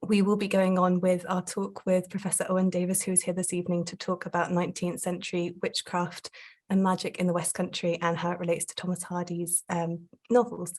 we will be going on with our talk with Professor Owen Davies, who is here this evening to talk about 19th century witchcraft and magic in the West Country and how it relates to Thomas Hardy's novels.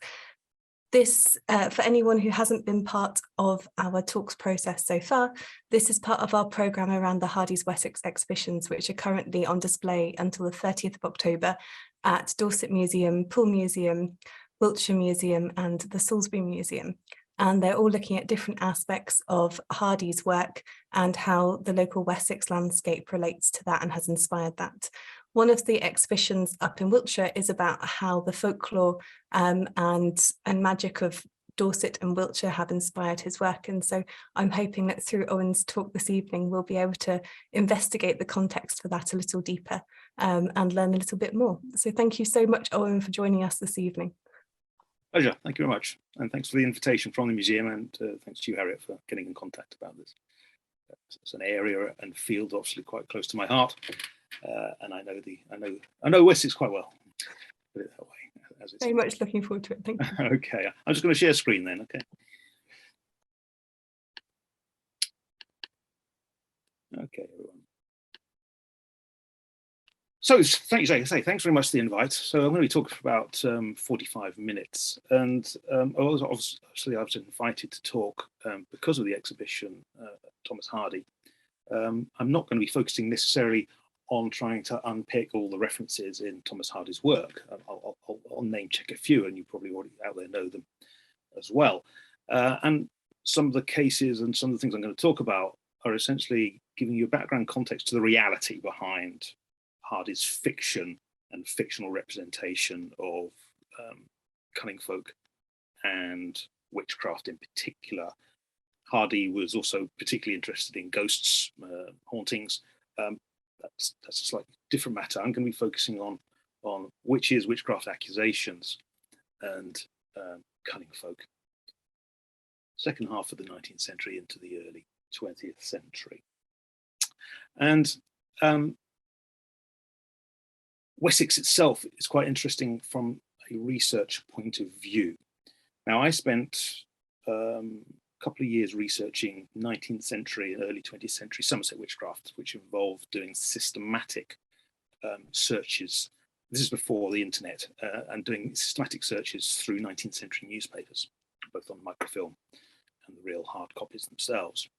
This, for anyone who hasn't been part of our talks process so far, this is part of our programme around the Hardy's Wessex exhibitions, which are currently on display until the 30th of October at Dorset Museum, Poole Museum, Wiltshire Museum and the Salisbury Museum. And they're all looking at different aspects of Hardy's work and how the local Wessex landscape relates to that and has inspired that. One of the exhibitions up in Wiltshire is about how the folklore and magic of Dorset and Wiltshire have inspired his work. And so I'm hoping that through Owen's talk this evening, we'll be able to investigate the context for that a little deeper and learn a little bit more. So thank you so much, Owen, for joining us this evening. Pleasure, thank you very much. And thanks for the invitation from the museum, and thanks to you, Harriet, for getting in contact about this. It's an area and field obviously quite close to my heart. And I know Wessex quite well. Put it that way. As it's very much looking forward to it. Thank you. Okay, I'm just going to share screen then. Okay. Okay, everyone. So thanks very much for the invite. So I'm going to be talking for about 45 minutes, and obviously I was invited to talk because of the exhibition, Thomas Hardy. I'm not going to be focusing necessarily on trying to unpick all the references in Thomas Hardy's work. I'll name check a few, and you probably already out there know them as well. And some of the cases and some of the things I'm going to talk about are essentially giving you a background context to the reality behind Hardy's fiction and fictional representation of cunning folk and witchcraft in particular. Hardy was also particularly interested in ghosts, hauntings. That's a slightly different matter. I'm going to be focusing on witches, witchcraft accusations, and cunning folk. Second half of the 19th century into the early 20th century. And Wessex itself is quite interesting from a research point of view. Now, I spent a couple of years researching 19th century and early 20th century Somerset witchcraft, which involved doing systematic searches. This is before the internet, and doing systematic searches through 19th century newspapers, both on microfilm and the real hard copies themselves.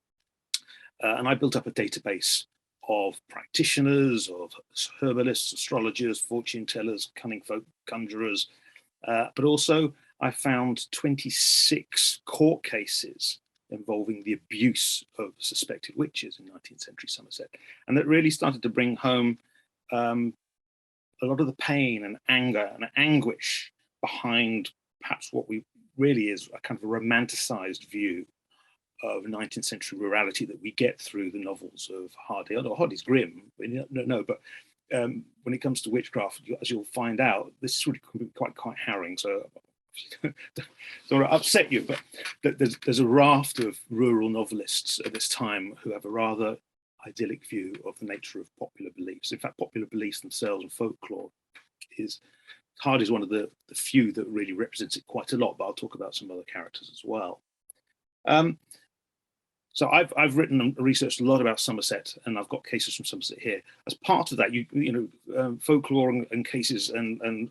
And I built up a database of practitioners, of herbalists, astrologers, fortune tellers, cunning folk, conjurers, but also I found 26 court cases involving the abuse of suspected witches in 19th century Somerset. And that really started to bring home a lot of the pain and anger and anguish behind perhaps what we really is a kind of a romanticized view of 19th century rurality that we get through the novels of Hardy. Although Hardy's grim, but when it comes to witchcraft, as you'll find out, this is really quite harrowing. So don't want to upset you, but there's a raft of rural novelists at this time who have a rather idyllic view of the nature of popular beliefs. In fact, popular beliefs themselves and folklore is Hardy's one of the few that really represents it quite a lot, but I'll talk about some other characters as well. So I've written and researched a lot about Somerset, and I've got cases from Somerset here. As part of that, folklore and cases and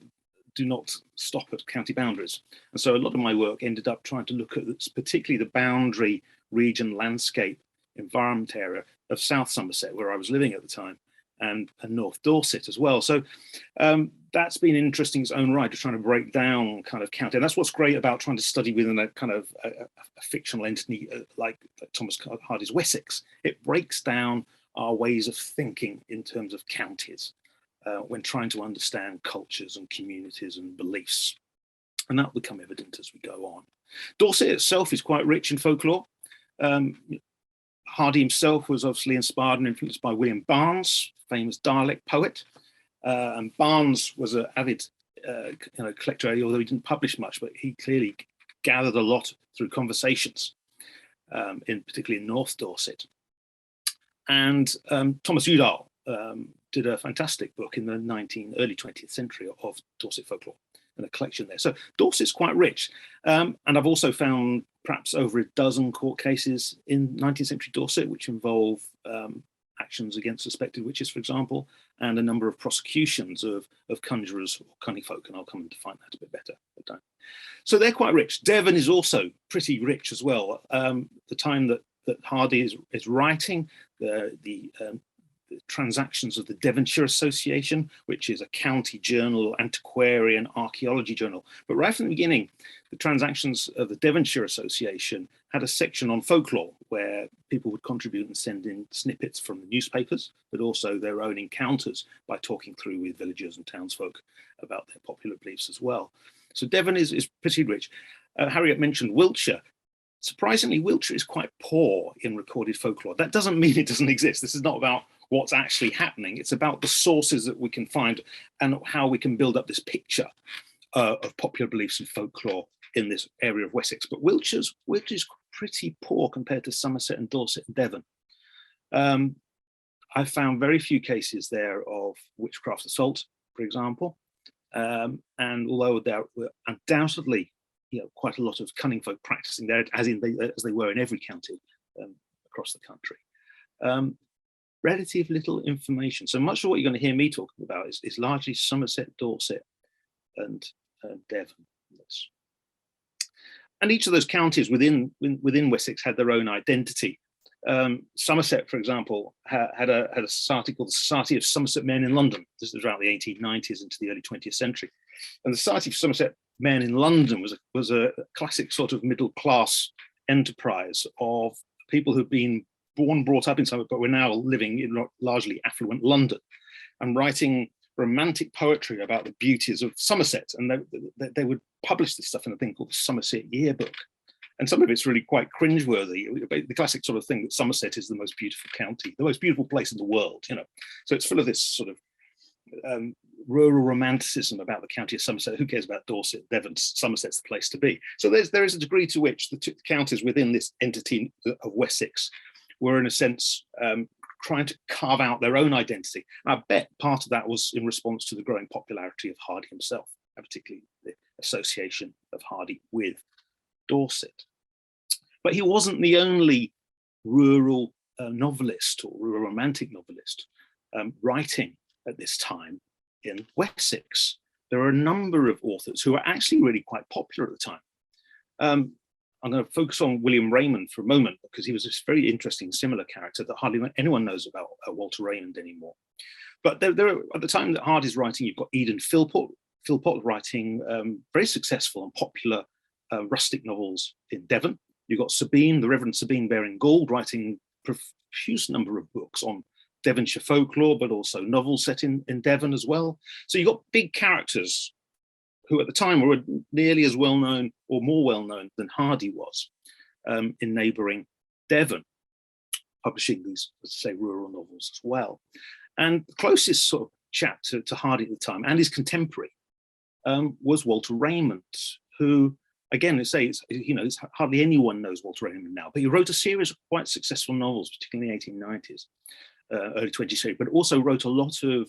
do not stop at county boundaries. And so a lot of my work ended up trying to look at particularly the boundary region landscape environment area of South Somerset, where I was living at the time, and North Dorset as well. So that's been interesting in its own right, just trying to break down kind of county. And that's what's great about trying to study within a kind of a fictional entity like Thomas Hardy's Wessex. It breaks down our ways of thinking in terms of counties when trying to understand cultures and communities and beliefs. And that will become evident as we go on. Dorset itself is quite rich in folklore. Hardy himself was obviously inspired and influenced by William Barnes, famous dialect poet. And Barnes was an avid collector, although he didn't publish much, but he clearly gathered a lot through conversations, particularly in North Dorset. And Thomas Udall did a fantastic book in the early 20th century of Dorset folklore. and a collection there. So Dorset's quite rich. And I've also found perhaps over a dozen court cases in 19th century Dorset, which involve actions against suspected witches, for example, and a number of prosecutions of conjurers or cunning folk, and I'll come to find that a bit better. So they're quite rich. Devon is also pretty rich as well. The time that Hardy is writing, the transactions of the Devonshire Association, which is a county journal, antiquarian archaeology journal. But right from the beginning, the transactions of the Devonshire Association had a section on folklore where people would contribute and send in snippets from the newspapers, but also their own encounters by talking through with villagers and townsfolk about their popular beliefs as well. So Devon is pretty rich. Harriet mentioned Wiltshire. Surprisingly, Wiltshire is quite poor in recorded folklore. That doesn't mean it doesn't exist. This is not about what's actually happening. It's about the sources that we can find and how we can build up this picture of popular beliefs and folklore in this area of Wessex. But Wiltshire's pretty poor compared to Somerset and Dorset and Devon. I found very few cases there of witchcraft assault, for example. And although there were undoubtedly quite a lot of cunning folk practicing there, as they were in every county across the country. Relative little information. So much of what you're going to hear me talking about is largely Somerset, Dorset, and Devon. And each of those counties within Wessex had their own identity. Somerset, for example, had a society called the Society of Somerset Men in London. This was around the 1890s into the early 20th century. And the Society of Somerset Men in London was a classic sort of middle class enterprise of people who'd been born, brought up in Somerset, but were now living in largely affluent London and writing romantic poetry about the beauties of Somerset. And they would publish this stuff in a thing called the Somerset Yearbook. And some of it's really quite cringeworthy. The classic sort of thing that Somerset is the most beautiful county, the most beautiful place in the world, So it's full of this sort of rural romanticism about the county of Somerset. Who cares about Dorset? Devon, Somerset's the place to be. So there is a degree to which the two counties within this entity of Wessex were, in a sense, trying to carve out their own identity. And I bet part of that was in response to the growing popularity of Hardy himself, and particularly the association of Hardy with Dorset. But he wasn't the only rural novelist or rural romantic novelist writing at this time in Wessex. There are a number of authors who are actually really quite popular at the time. I'm going to focus on William Raymond for a moment because he was this very interesting, similar character that hardly anyone knows about Walter Raymond anymore. But there are, at the time that Hardy's writing, you've got Eden Philpott writing very successful and popular rustic novels in Devon. You've got Sabine, the Reverend Sabine Baring-Gould, writing a profuse number of books on Devonshire folklore, but also novels set in Devon as well. So you've got big characters who at the time were nearly as well known or more well known than Hardy was in neighbouring Devon, publishing these, let's say, rural novels as well. And the closest sort of chap to Hardy at the time and his contemporary was Walter Raymond, who, again, let's say it's hardly anyone knows Walter Raymond now, but he wrote a series of quite successful novels, particularly in the 1890s, early 20th century, but also wrote a lot of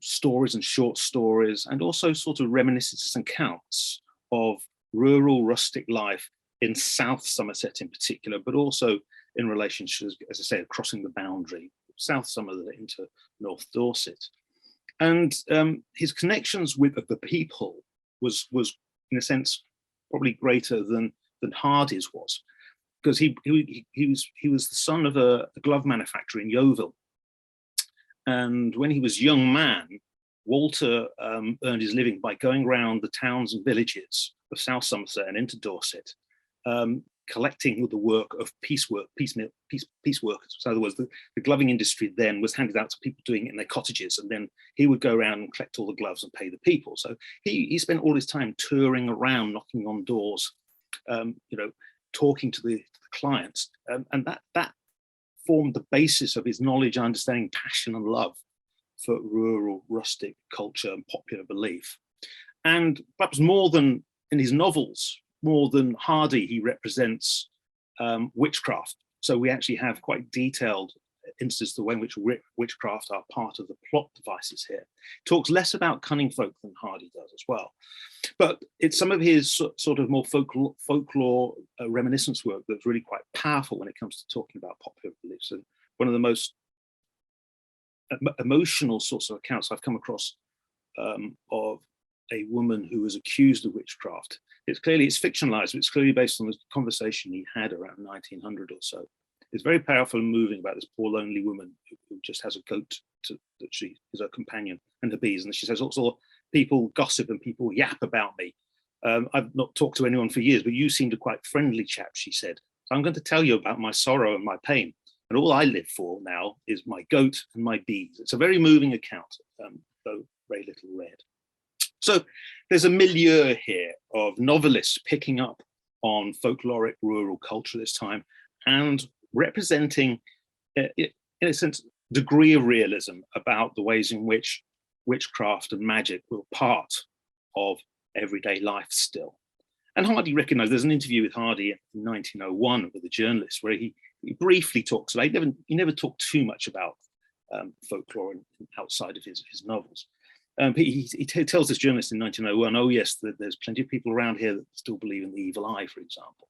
stories and short stories, and also sort of reminiscences and accounts of rural rustic life in South Somerset in particular, but also in relation to, as I say, crossing the boundary, South Somerset into North Dorset. And his connections with the people was in a sense probably greater than Hardy's was, because he was the son of a glove manufacturer in Yeovil. And when he was a young man, Walter earned his living by going around the towns and villages of South Somerset and into Dorset, collecting the work of piece workers. So in other words, the gloving industry then was handed out to people doing it in their cottages, and then he would go around and collect all the gloves and pay the people. So he spent all his time touring around, knocking on doors, talking to the clients, and that formed the basis of his knowledge, understanding, passion and love for rural rustic culture and popular belief. And perhaps more than in his novels, more than Hardy, he represents witchcraft. So we actually have quite detailed instances, the way in which witchcraft are part of the plot devices here. Talks less about cunning folk than Hardy does as well. But it's some of his sort of more folklore reminiscence work that's really quite powerful when it comes to talking about popular beliefs. And one of the most emotional sorts of accounts I've come across of a woman who was accused of witchcraft. It's fictionalized, but it's clearly based on the conversation he had around 1900 or so. It's very powerful and moving about this poor lonely woman who just has a goat that she is her companion and her bees. And she says, also people gossip and people yap about me. I've not talked to anyone for years, but you seemed a quite friendly chap, she said. So I'm going to tell you about my sorrow and my pain. And all I live for now is my goat and my bees. It's a very moving account, though very little read. So there's a milieu here of novelists picking up on folkloric rural culture this time and representing, in a sense, degree of realism about the ways in which witchcraft and magic were part of everyday life still. And Hardy recognised, there's an interview with Hardy in 1901 with a journalist where he briefly talks about, he never talked too much about folklore outside of his novels. But he tells this journalist in 1901, oh yes, there's plenty of people around here that still believe in the evil eye, for example,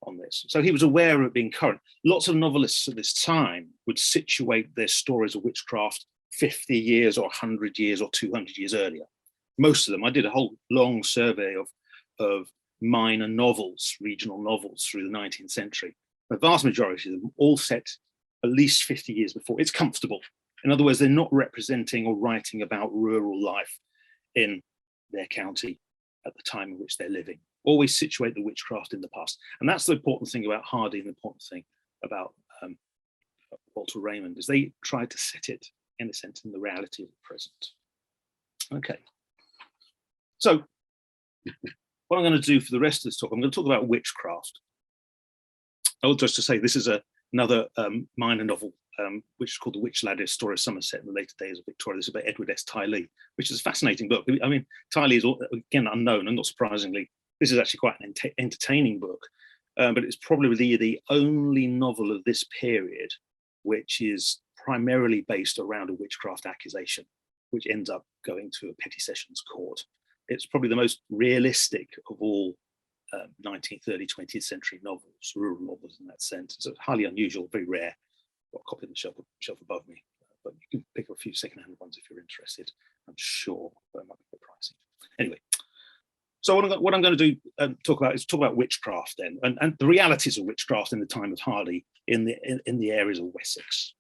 on this. So he was aware of it being current. Lots of novelists at this time would situate their stories of witchcraft 50 years or 100 years or 200 years earlier. Most of them, I did a whole long survey of minor novels, regional novels through the 19th century. The vast majority of them all set at least 50 years before. It's comfortable. In other words, they're not representing or writing about rural life in their county at the time in which they're living. Always situate the witchcraft in the past. And that's the important thing about Hardy and the important thing about Walter Raymond, is they tried to set it, in a sense, in the reality of the present. Okay. So what I'm going to do for the rest of this talk, I'm going to talk about witchcraft. Oh, just to say, this is another minor novel, which is called The Witch Ladder, Story of Somerset in the Later Days of Victoria. This is by Edward S. Tyley, which is a fascinating book. I mean, Tyley is, again, unknown, and not surprisingly, this is actually quite an entertaining book, but it's probably the only novel of this period which is primarily based around a witchcraft accusation, which ends up going to a petty sessions court. It's probably the most realistic of all 19th, early 20th century novels, rural novels in that sense. It's highly unusual, very rare. I've got a copy on the shelf above me, but you can pick up a few secondhand ones if you're interested, I'm sure, but it might be a bit pricey. Anyway, so what I'm going to do talk about witchcraft then, and the realities of witchcraft in the time of Hardy in the areas of Wessex,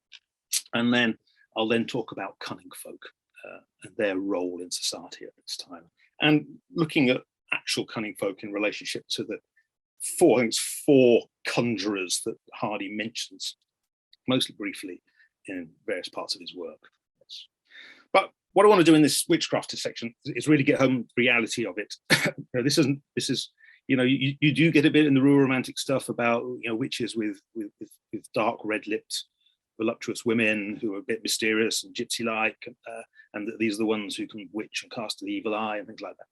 and then I'll then talk about cunning folk and their role in society at this time, and looking at actual cunning folk in relationship to the four conjurers that Hardy mentions, mostly briefly in various parts of his work. Yes. But what I want to do in this witchcraft section is really get home the reality of it. This is you do get a bit in the rural romantic stuff about witches with dark red-lipped voluptuous women who are a bit mysterious and gypsy-like, and these are the ones who can witch and cast the evil eye and things like that.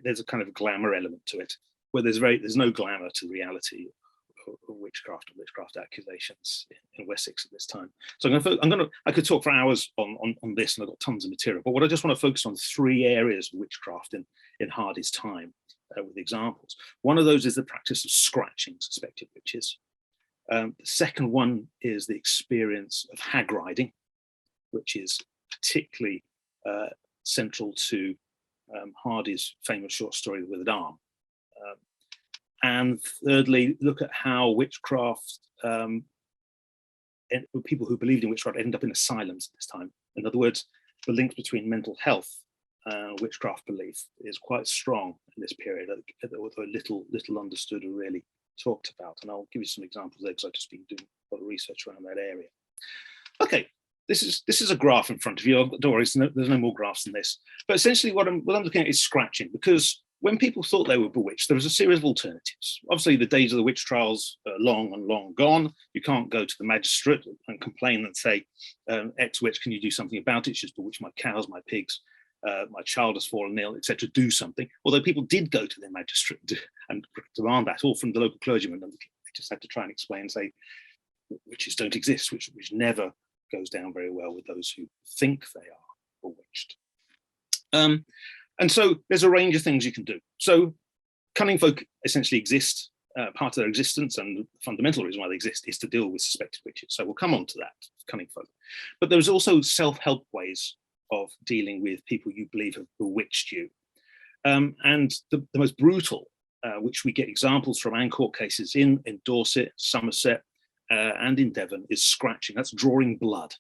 There's a kind of glamour element to it, where there's no glamour to the reality of witchcraft and witchcraft accusations in Wessex at this time. So I could talk for hours on this, and I've got tons of material. But what I just want to focus on 3 areas of witchcraft in Hardy's time with examples. One of those is the practice of scratching suspected witches. The second one is the experience of hagriding, which is particularly central to Hardy's famous short story, The Withered Arm. And thirdly, look at how witchcraft, people who believed in witchcraft end up in asylums at this time. In other words, the link between mental health and witchcraft belief is quite strong in this period, although little understood or really talked about. And I'll give you some examples there because I've just been doing a lot of research around that area. Okay, this is a graph in front of you. Don't worry, there's no more graphs than this. But essentially what I'm looking at is scratching, because when people thought they were bewitched, there was a series of alternatives. Obviously, the days of the witch trials are long gone. You can't go to the magistrate and complain and say, ex-witch, can you do something about it? It's just bewitched my cows, my pigs, my child has fallen ill, etc. Do something. Although people did go to their magistrate and demand that, all from the local clergyman, and they just had to try and explain and say, witches don't exist, which never goes down very well with those who think they are bewitched. And so there's a range of things you can do. So cunning folk essentially exist. Part of their existence and the fundamental reason why they exist is to deal with suspected witches. So we'll come on to that, cunning folk. But there's also self-help ways of dealing with people you believe have bewitched you. And the most brutal, which we get examples from and court cases in Dorset, Somerset, and in Devon, is scratching. That's drawing blood.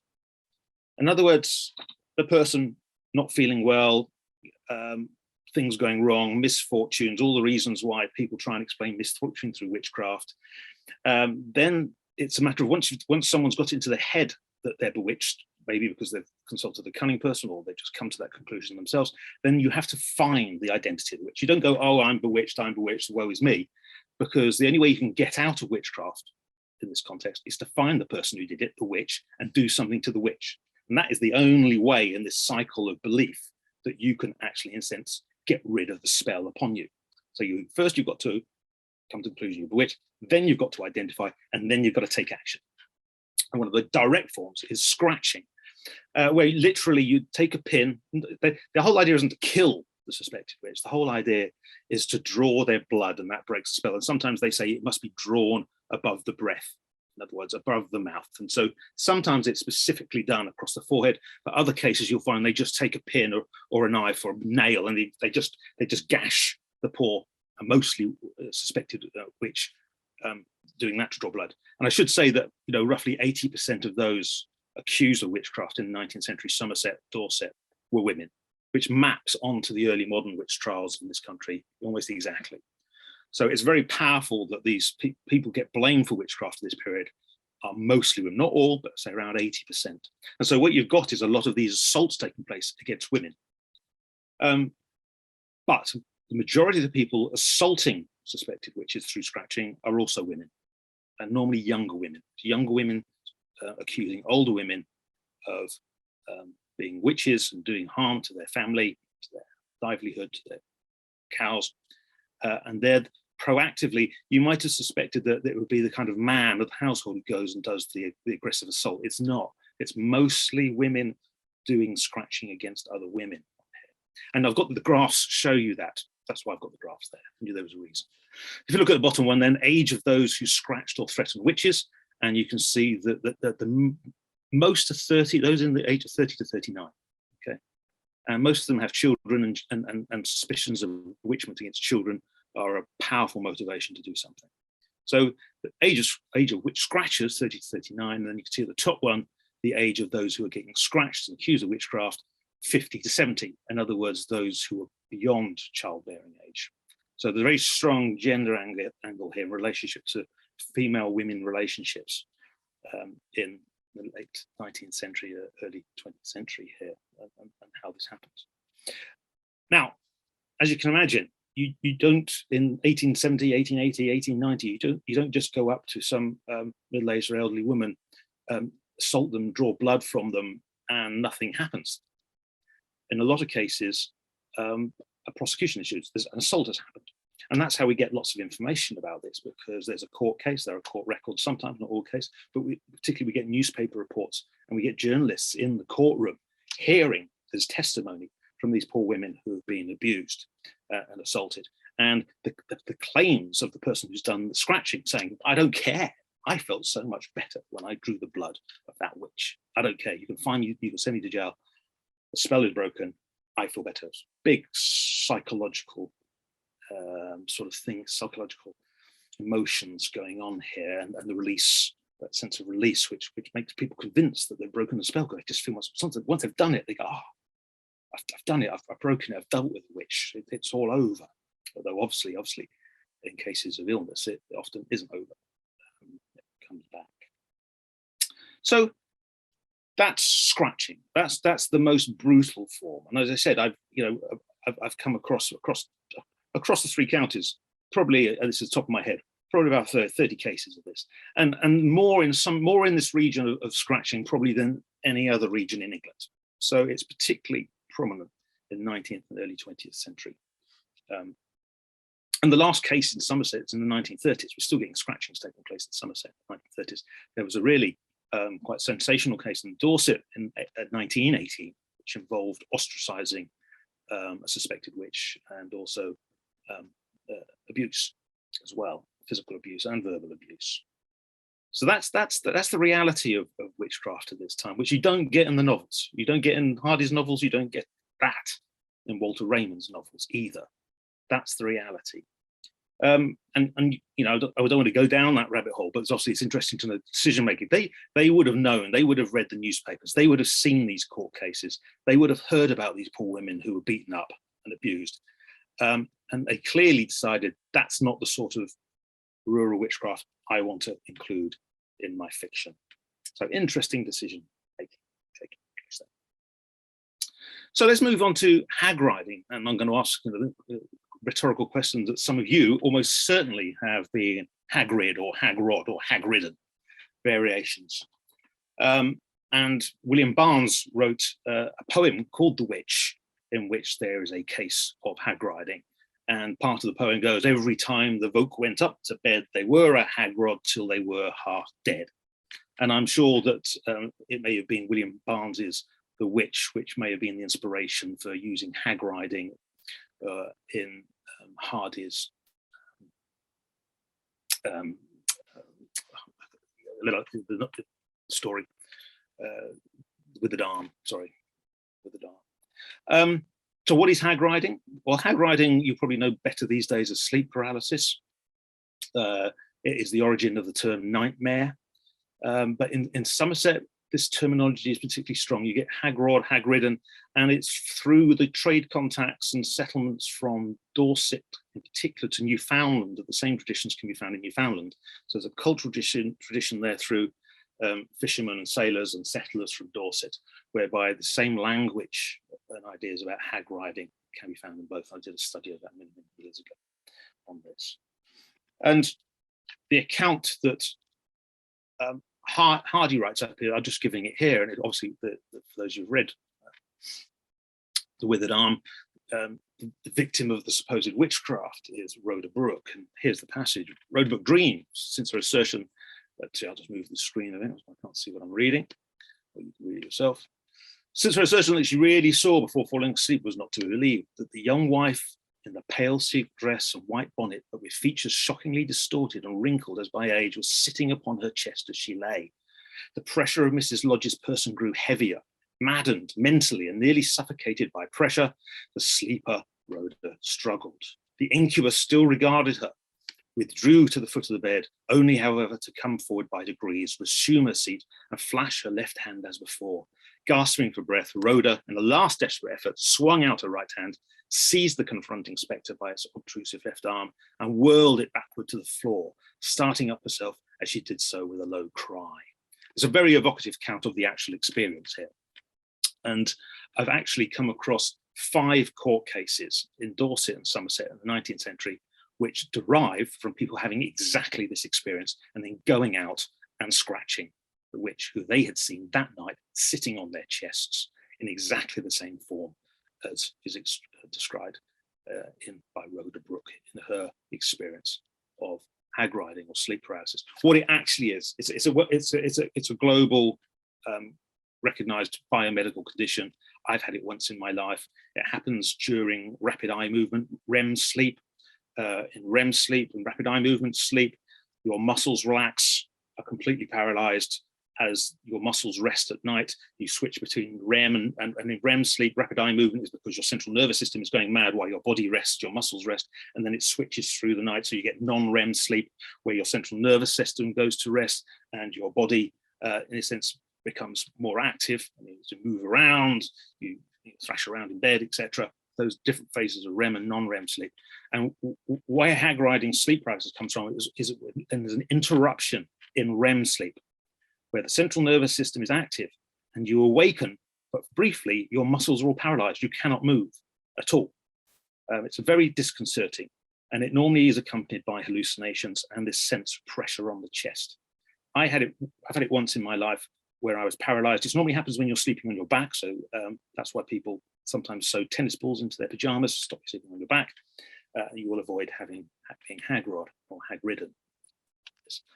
In other words, the person not feeling well, things going wrong, misfortunes, all the reasons why people try and explain misfortune through witchcraft. Then it's a matter of once someone's got into their head that they're bewitched, maybe because they've consulted a cunning person or they've just come to that conclusion themselves, then you have to find the identity of the witch. You don't go, oh, I'm bewitched, woe is me, because the only way you can get out of witchcraft in this context is to find the person who did it, the witch, and do something to the witch. And that is the only way in this cycle of belief that you can actually, in a sense, get rid of the spell upon you. So first you've got to come to the conclusion you're bewitched, then you've got to identify, and then you've got to take action. And one of the direct forms is scratching, where literally you take a pin. The whole idea isn't to kill the suspected witch. The whole idea is to draw their blood, and that breaks the spell. And sometimes they say it must be drawn above the breath. In other words, above the mouth. And so sometimes it's specifically done across the forehead, but other cases you'll find they just take a pin or a knife or a nail, and they just gash the poor, mostly suspected witch, doing that to draw blood. And I should say that roughly 80% of those accused of witchcraft in the 19th century Somerset, Dorset, were women, which maps onto the early modern witch trials in this country almost exactly. So it's very powerful that these people get blamed for witchcraft in this period are mostly women, not all, but say around 80%. And so what you've got is a lot of these assaults taking place against women. But the majority of the people assaulting suspected witches through scratching are also women, and normally younger women. Younger women accusing older women of being witches and doing harm to their family, to their livelihood, to their cows. And they're proactively, you might have suspected that it would be the kind of man of the household who goes and does the aggressive assault. It's not. It's mostly women doing scratching against other women. And I've got the graphs show you that. That's why I've got the graphs there. I knew there was a reason. If you look at the bottom one, then age of those who scratched or threatened witches, and you can see that the most are 30, those in the age of 30 to 39. Okay, and most of them have children, and suspicions of bewitchment against children are a powerful motivation to do something. So the age of witch scratchers, 30 to 39, and then you can see at the top one, the age of those who are getting scratched and accused of witchcraft, 50 to 70. In other words, those who are beyond childbearing age. So there's a very strong gender angle here in relationship to female-women relationships in the late 19th century, early 20th century here, and how this happens. Now, as you can imagine, you don't, in 1870, 1880, 1890, you don't just go up to some middle-aged or elderly woman, assault them, draw blood from them, and nothing happens. In a lot of cases, a prosecution issues, an assault has happened. And that's how we get lots of information about this, because there's a court case, there are court records, sometimes not all cases, but particularly we get newspaper reports, and we get journalists in the courtroom hearing this testimony from these poor women who have been abused and assaulted. And the claims of the person who's done the scratching, saying, I don't care. I felt so much better when I drew the blood of that witch. I don't care. You can send me to jail. The spell is broken. I feel better. Big psychological sort of things, psychological emotions going on here, and the release, that sense of release, which makes people convinced that they've broken the spell. They just feel something. Once they've done it, they go, I've done it. I've broken it. I've dealt with the witch. It's all over. Although obviously, in cases of illness, it often isn't over. It comes back. So that's scratching. That's the most brutal form. And as I said, I've come across the three counties, probably, this is the top of my head, probably about 30 cases of this, and more in this region of scratching probably than any other region in England. So it's particularly prominent in the 19th and early 20th century. And the last case in Somerset is in the 1930s. We're still getting scratchings taking place in Somerset in the 1930s. There was a really quite sensational case in Dorset in 1918, which involved ostracizing a suspected witch, and also abuse as well, physical abuse and verbal abuse. So that's the reality of witchcraft at this time, which you don't get in the novels. You don't get in Hardy's novels. You don't get that in Walter Raymond's novels either. That's the reality. And you know, I don't want to go down that rabbit hole, but it's interesting to know decision making. They would have known, they would have read the newspapers, they would have seen these court cases, they would have heard about these poor women who were beaten up and abused, and they clearly decided that's not the sort of rural witchcraft I want to include in my fiction. So interesting decision taking place there. So let's move on to hagriding, and I'm going to ask rhetorical questions that some of you almost certainly have been hagrid or hagrod or hagridden variations. And William Barnes wrote a poem called The Witch, in which there is a case of hagriding. And part of the poem goes, every time the folk went up to bed, they were a hagrod till they were half dead. And I'm sure that it may have been William Barnes's The Witch, which may have been the inspiration for using hagriding in Hardy's story with the Darn. Sorry, with the Darn. So what is hagriding? Well, hagriding, you probably know better these days as sleep paralysis. It is the origin of the term nightmare. But in Somerset, this terminology is particularly strong. You get hagrod, hagridden, and it's through the trade contacts and settlements from Dorset, in particular, to Newfoundland, that the same traditions can be found in Newfoundland. So there's a cultural tradition there through fishermen and sailors and settlers from Dorset, whereby the same language and ideas about hagriding can be found in both. I did a study of that many years ago on this. And the account that Hardy writes up here, I'm just giving it here, and obviously for those who've read The Withered Arm, the victim of the supposed witchcraft is Rhoda Brooke, and here's the passage. Rhoda Brooke dreams, since her assertion, I'll just move the screen a bit, I can't see what I'm reading, or you can read it yourself. Since her assertion that she really saw before falling asleep was not to be believed, that the young wife in the pale silk dress and white bonnet, but with features shockingly distorted and wrinkled as by age, was sitting upon her chest as she lay. The pressure of Mrs. Lodge's person grew heavier, maddened mentally and nearly suffocated by pressure. The sleeper, Rhoda, struggled. The incubus still regarded her, withdrew to the foot of the bed, only, however, to come forward by degrees, resume her seat, and flash her left hand as before. Gasping for breath, Rhoda, in a last desperate effort, swung out her right hand, seized the confronting spectre by its obtrusive left arm, and whirled it backward to the floor, starting up herself as she did so with a low cry. It's a very evocative account of the actual experience here. And I've actually come across 5 court cases in Dorset and Somerset in the 19th century, which derive from people having exactly this experience and then going out and scratching the witch who they had seen that night sitting on their chests in exactly the same form as is described by Rhoda Brooke in her experience of hagriding or sleep paralysis. What it actually is, it's a global recognized biomedical condition. I've had it once in my life. It happens during rapid eye movement, REM sleep. In REM sleep and rapid eye movement sleep, your muscles relax, are completely paralyzed. As your muscles rest at night, you switch between REM and in REM sleep, rapid eye movement is because your central nervous system is going mad while your body rests, your muscles rest, and then it switches through the night. So you get non-REM sleep where your central nervous system goes to rest and your body, in a sense, becomes more active. I mean, to move around, you thrash around in bed, etc. Those different phases of REM and non-REM sleep. And where hagriding sleep paralysis comes from is there's an interruption in REM sleep, where the central nervous system is active and you awaken, but briefly your muscles are all paralyzed. You cannot move at all. It's very disconcerting, and it normally is accompanied by hallucinations and this sense of pressure on the chest. I've had it once in my life where I was paralyzed. It normally happens when you're sleeping on your back, so that's why people sometimes sew tennis balls into their pajamas to stop you sleeping on your back. you will avoid being hag-rod or hag-ridden.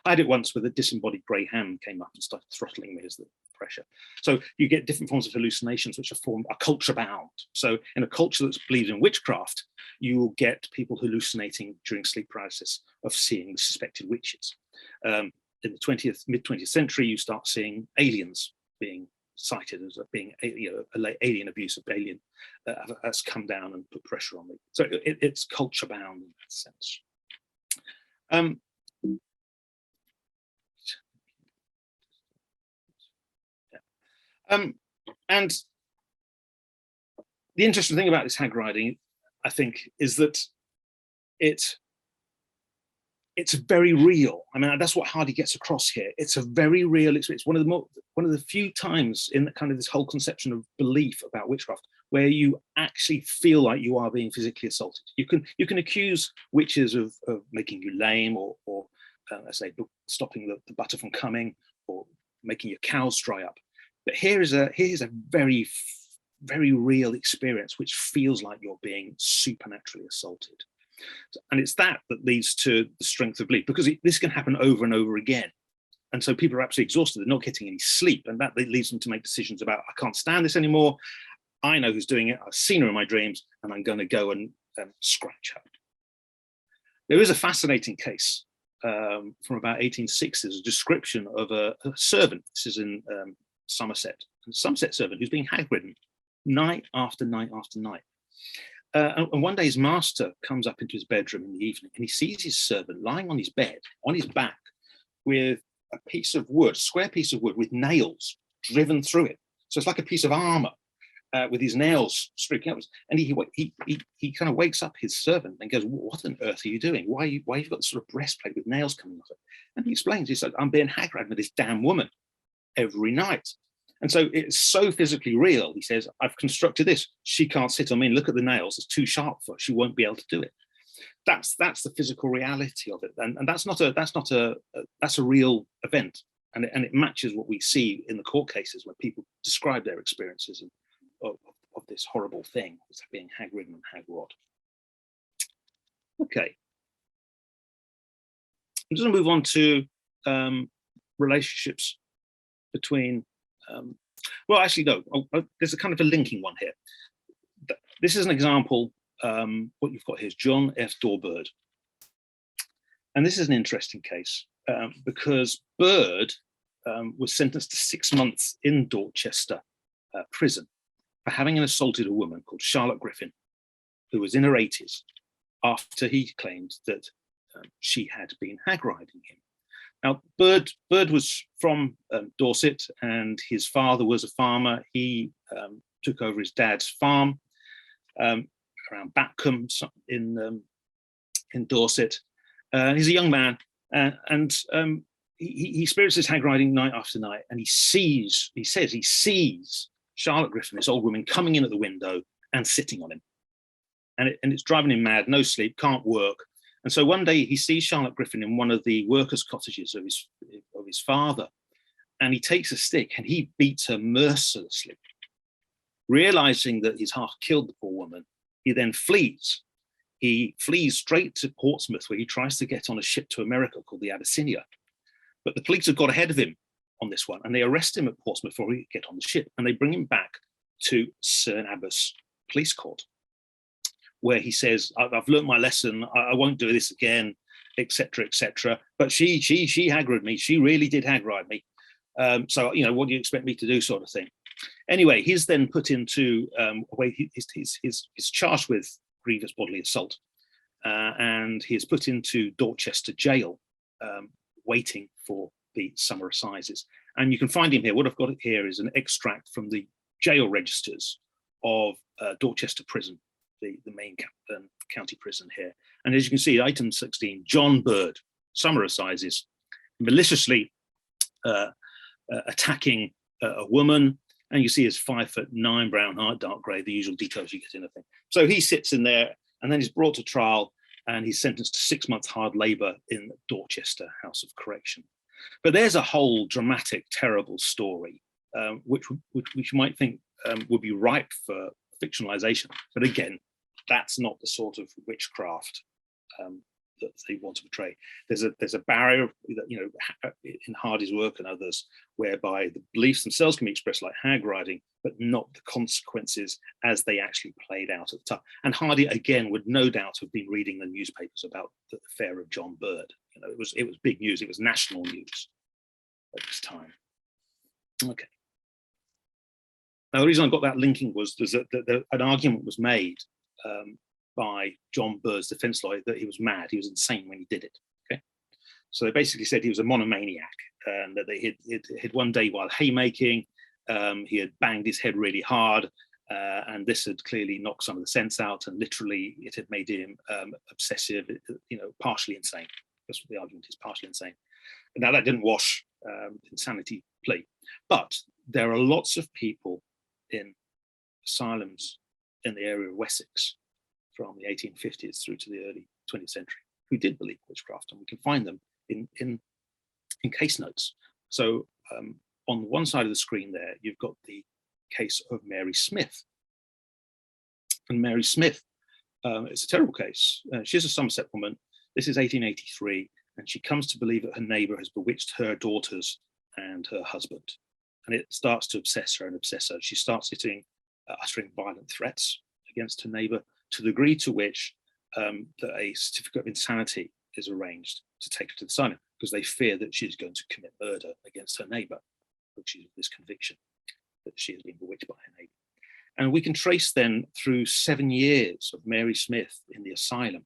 I had it once with a disembodied grey hand came up and started throttling me as the pressure. So you get different forms of hallucinations which are culture bound. So in a culture that believes in witchcraft, you will get people hallucinating during sleep paralysis of seeing the suspected witches. In the mid-20th century, you start seeing aliens being cited as being, alien abuse of alien has come down and put pressure on me. So it's culture bound in that sense. And the interesting thing about this Hagriding, I think, is that it's very real. I mean, that's what Hardy gets across here. It's a very real experience. One of the few times in kind of this whole conception of belief about witchcraft where you actually feel like you are being physically assaulted. You can accuse witches of making you lame, or let's say stopping the butter from coming, or making your cows dry up. But here's a very, very real experience which feels like you're being supernaturally assaulted. And it's that leads to the strength of belief, because this can happen over and over again. And so people are absolutely exhausted, they're not getting any sleep, and that leads them to make decisions about, I can't stand this anymore, I know who's doing it, I've seen her in my dreams, and I'm going to go and scratch her. There is a fascinating case from about 1860s, a description of a servant. This is in Somerset, a Somerset servant who's being hag-ridden night after night after night. And one day his master comes up into his bedroom in the evening, and he sees his servant lying on his bed, on his back, with a piece of wood, square piece of wood with nails driven through it. So it's like a piece of armor with his nails streaking upwards. And he kind of wakes up his servant and goes, "What on earth are you doing? Why have you got this sort of breastplate with nails coming off it?" And he explains, he said, "I'm being hag-ridden with this damn woman every night." And so it's so physically real. He says, "I've constructed this. She can't sit on me and look at the nails. It's too sharp for her. She won't be able to do it." That's the physical reality of it, and that's a real event, and it matches what we see in the court cases where people describe their experiences of this horrible thing, it's being hag-ridden and hag-rod. Okay, I'm just going to move on to relationships between. Well, actually, no. There's a kind of a linking one here. This is an example. What you've got here is John F. Dawbird, and this is an interesting case because Bird was sentenced to 6 months in Dorchester prison for having assaulted a woman called Charlotte Griffin, who was in her 80s, after he claimed that she had been hag-riding him. Now, Bird was from Dorset, and his father was a farmer. He took over his dad's farm around Batcombe in Dorset. He's a young man, and he experiences hag-riding night after night, and he says he sees Charlotte Griffin, this old woman, coming in at the window and sitting on him. And it's driving him mad, no sleep, can't work. And so one day he sees Charlotte Griffin in one of the workers' cottages of his father, and he takes a stick and he beats her mercilessly. Realizing that he's half killed the poor woman, he then flees. He flees straight to Portsmouth, where he tries to get on a ship to America called the Abyssinia. But the police have got ahead of him on this one, and they arrest him at Portsmouth before he can get on the ship, and they bring him back to Cerne Abbas Police Court, where he says, "I've learned my lesson. I won't do this again, etc., etc. But she hag-ridden me. She really did hag-ride me. So what do you expect me to do?" sort of thing. Anyway, he's then put into he's charged with grievous bodily assault, and he is put into Dorchester jail, waiting for the summer assizes. And you can find him here. What I've got here is an extract from the jail registers of Dorchester Prison, the main county prison here. And as you can see, item 16, John Bird, summer assizes, maliciously attacking a woman. And you see his 5'9", brown heart, dark grey, the usual details you get in a thing. So he sits in there, and then he's brought to trial, and he's sentenced to 6 months hard labour in Dorchester House of Correction. But there's a whole dramatic, terrible story, which you might think would be ripe for fictionalisation. But again, that's not the sort of witchcraft that they want to portray. There's a barrier that, you know, in Hardy's work and others, whereby the beliefs themselves can be expressed like hag-riding, but not the consequences as they actually played out at the time. And Hardy, again, would no doubt have been reading the newspapers about the affair of John Bird. You know, it was big news. It was national news at this time. Okay. Now, the reason I got that linking was that an argument was made by John Bird's defense lawyer that he was mad, he was insane when he did it. Okay, so they basically said he was a monomaniac, and that they had one day while haymaking, he had banged his head really hard, and this had clearly knocked some of the sense out, and literally it had made him obsessive, you know, partially insane. That's what the argument is, partially insane. Now that didn't wash insanity plea, but there are lots of people in asylums in the area of Wessex from the 1850s through to the early 20th century who did believe witchcraft, and we can find them in case notes. So on one side of the screen there, you've got the case of Mary Smith. And Mary Smith, it's a terrible case. She's a Somerset woman. This is 1883, and she comes to believe that her neighbour has bewitched her daughters and her husband. And it starts to obsess her and obsess her. She starts uttering violent threats against her neighbour, to the degree to which that a certificate of insanity is arranged to take her to the asylum, because they fear that she's going to commit murder against her neighbour, which is this conviction that she has been bewitched by her neighbour. And we can trace then through 7 years of Mary Smith in the asylum,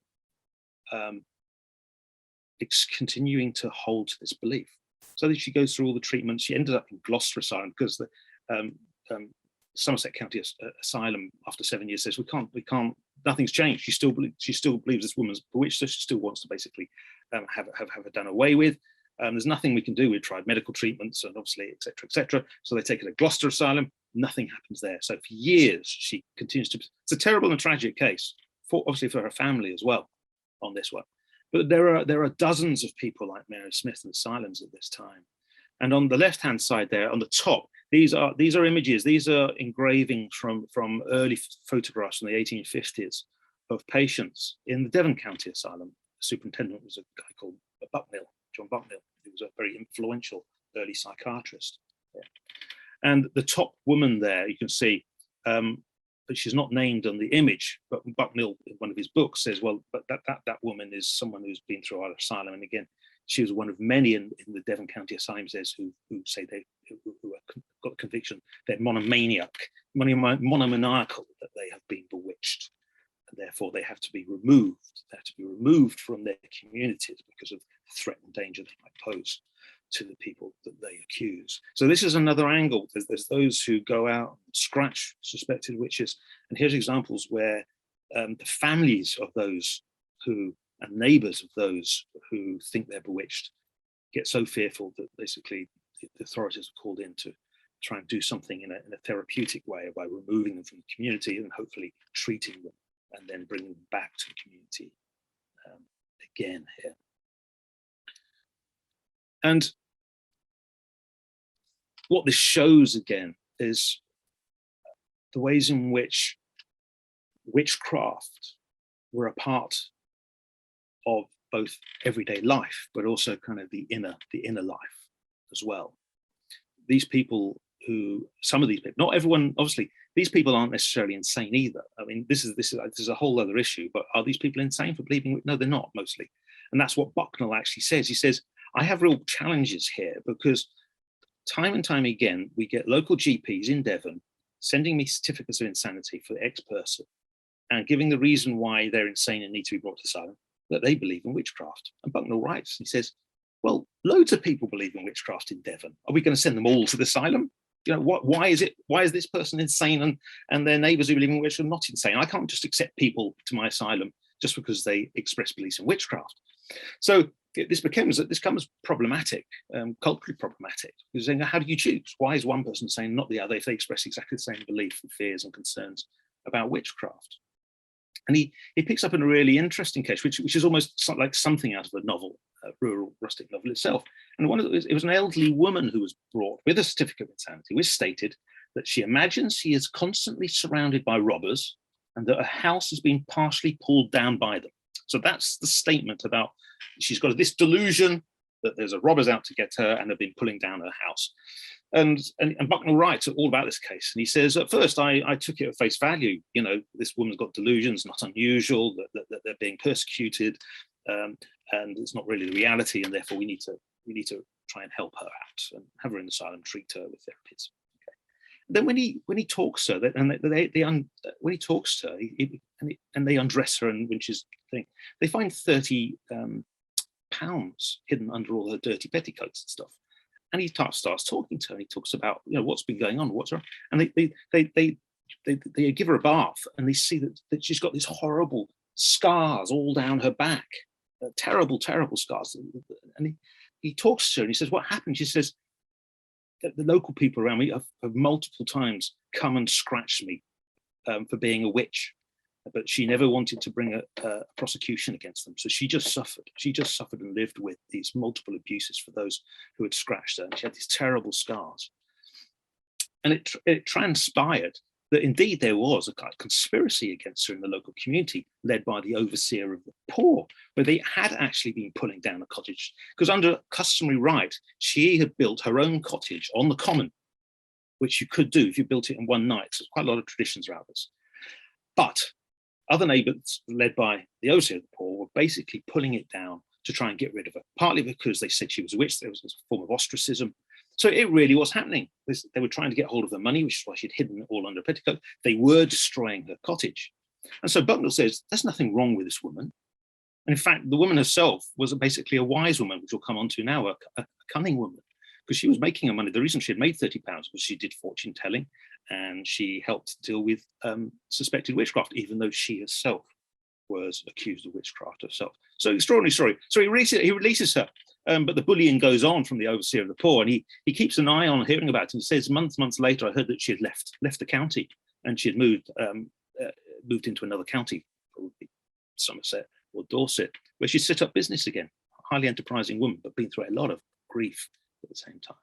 it's continuing to hold to this belief. So that she goes through all the treatments. She ended up in Gloucester Asylum because the Somerset County Asylum, after 7 years, says we can't. Nothing's changed. She still believes this woman's bewitched her. She still wants to basically have her done away with. There's nothing we can do. We've tried medical treatments and obviously, etc., etc. So they take her to Gloucester Asylum. Nothing happens there. So for years she continues to. It's a terrible and tragic case, obviously for her family as well, on this one. But there are dozens of people like Mary Smith in asylums at this time. And on the left-hand side there, on the top, these are images. These are engravings from early photographs from the 1850s of patients in the Devon County Asylum. The superintendent was a guy called Bucknell, John Bucknell, who was a very influential early psychiatrist. Yeah. And the top woman there, you can see, but she's not named on the image, but Bucknell, in one of his books, says, well, but that woman is someone who's been through our asylum. And again, she was one of many in the Devon County Asylum who say who have got the conviction they're monomaniacal, that they have been bewitched, and therefore they have to be removed. They have to be removed from their communities because of the threat and danger they might pose to the people that they accuse. So this is another angle. There's those who go out and scratch suspected witches, and here's examples where the families of those who and neighbours of those who think they're bewitched get so fearful that basically the authorities are called in to try and do something in a therapeutic way by removing them from the community and hopefully treating them and then bringing them back to the community again here. And what this shows again is the ways in which witchcraft were a part of both everyday life, but also kind of the inner life as well. These people some of these people, not everyone, obviously, these people aren't necessarily insane either. I mean, this is a whole other issue, but are these people insane for believing? No, they're not, mostly. And that's what Bucknell actually says. He says, I have real challenges here because time and time again, we get local GPs in Devon sending me certificates of insanity for X person and giving the reason why they're insane and need to be brought to asylum, that they believe in witchcraft. And Bucknell writes, he says, well, loads of people believe in witchcraft in Devon. Are we going to send them all to the asylum? You know, why is this person insane and their neighbours who believe in witchcraft are not insane? I can't just accept people to my asylum just because they express beliefs in witchcraft. So this becomes problematic, culturally problematic. Because saying, how do you choose? Why is one person saying not the other if they express exactly the same belief and fears and concerns about witchcraft? And he picks up in a really interesting case, which is almost like something out of a novel, a rural rustic novel itself. And it was an elderly woman who was brought with a certificate of insanity, which stated that she imagines she is constantly surrounded by robbers and that a house has been partially pulled down by them. So that's the statement about she's got this delusion that there's a robbers out to get her and have been pulling down her house. And Bucknell writes all about this case, and he says, at first I took it at face value. You know, this woman's got delusions, not unusual, that they're being persecuted, and it's not really the reality, and therefore we need to try and help her out and have her in the asylum, treat her with therapies. Okay. Then when he talks to her, when he talks to her, and they undress her, and when she's thing, they find 30 pounds hidden under all her dirty petticoats and stuff. And he starts talking to her, and he talks about, you know, what's been going on, what's wrong. And they give her a bath, and they see that she's got these horrible scars all down her back, terrible scars. And he talks to her, and he says, what happened? She says, that the local people around me have multiple times come and scratched me for being a witch, but she never wanted to bring a prosecution against them. So she just suffered. She just suffered and lived with these multiple abuses for those who had scratched her. And she had these terrible scars. And it transpired that indeed there was a kind of conspiracy against her in the local community, led by the overseer of the poor, where they had actually been pulling down a cottage. Because under customary right, she had built her own cottage on the common, which you could do if you built it in one night. So there's quite a lot of traditions around this. But other neighbours, led by the overseer of the poor, were basically pulling it down to try and get rid of her, partly because they said she was a witch. There was a form of ostracism. So it really was happening. They were trying to get hold of the money, which is why she'd hidden it all under a petticoat. They were destroying her cottage. And so Bucknell says, there's nothing wrong with this woman. And in fact, the woman herself was basically a wise woman, which we'll come on to now, a cunning woman, because she was making her money. The reason she had made £30 was she did fortune telling, and she helped deal with suspected witchcraft, even though she herself was accused of witchcraft herself. So extraordinary story. So he releases her, but the bullying goes on from the overseer of the poor, and he keeps an eye on hearing about it. And he says, months later, I heard that she had left the county, and she had moved into another county, probably Somerset or Dorset, where she set up business again. Highly enterprising woman, but been through a lot of grief at the same time.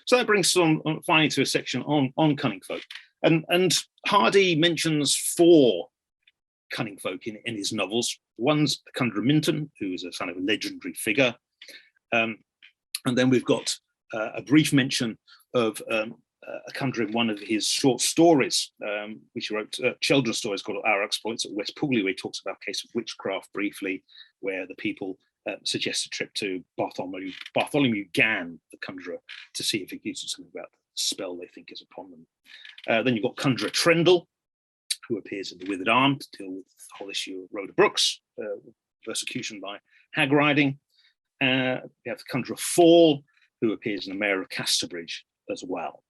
So that brings us on finally to a section on cunning folk. And Hardy mentions 4 cunning folk in his novels. One's the Conjurer Minton, who is a kind of a legendary figure. And then we've got a brief mention of a conjurer in one of his short stories, which he wrote, children's stories called Our Exploits at West Pooley, where he talks about a case of witchcraft briefly, where the people suggest a trip to Bartholomew Gann, the conjurer, to see if he uses something about the spell they think is upon them. Then you've got Conjurer Trendle, who appears in The Withered Arm to deal with the whole issue of Rhoda Brooks, persecution by hagriding. We have the Conjurer Fall, who appears in The Mayor of Casterbridge as well.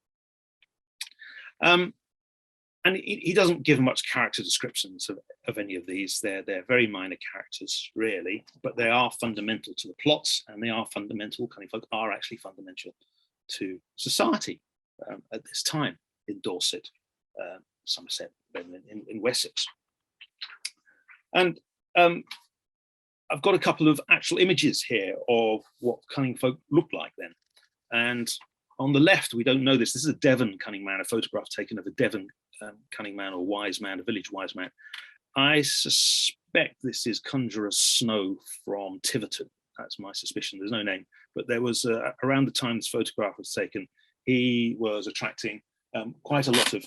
And he doesn't give much character descriptions of any of these. They're very minor characters, really, but they are fundamental to the plots, and they are fundamental. Cunning folk are actually fundamental to society at this time in Dorset, Somerset, in Wessex. And I've got a couple of actual images here of what cunning folk looked like then. And on the left, we don't know this. This is a Devon Cunning Man, a photograph taken of a Devon cunning man or wise man, a village wise man. I suspect this is Conjurer Snow from Tiverton. That's my suspicion. There's no name, but there was around the time this photograph was taken, he was attracting quite a lot of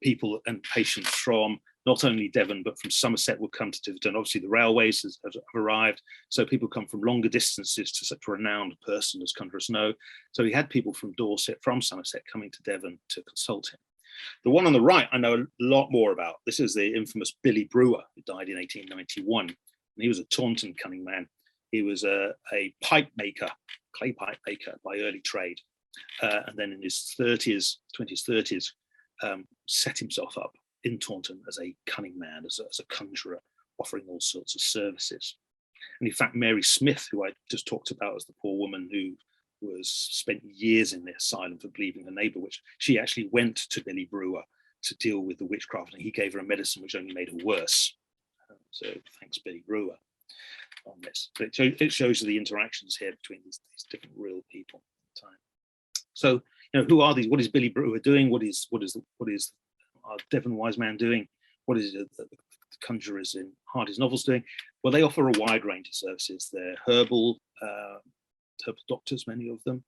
people and patients from not only Devon, but from Somerset would come to Tiverton. Obviously, the railways have arrived, so people come from longer distances to such a renowned person as Conjurer Snow. So he had people from Dorset, from Somerset, coming to Devon to consult him. The one on the right, I know a lot more about. This is the infamous Billy Brewer, who died in 1891. And he was a Taunton cunning man. He was a pipe maker, clay pipe maker by early trade. And then in his 20s, 30s, set himself up in Taunton as a cunning man, as a conjurer, offering all sorts of services. And in fact, Mary Smith, who I just talked about as the poor woman who spent years in the asylum for believing her neighbour, which she actually went to Billy Brewer to deal with the witchcraft, and he gave her a medicine which only made her worse. So thanks, Billy Brewer, on this. But it shows you the interactions here between these different real people at the time. So, who are these? What is Billy Brewer doing? What is our Devon wise man doing? what is it that the conjurers in Hardy's novels doing? Well, they offer a wide range of services. They're herbal doctors, many of them.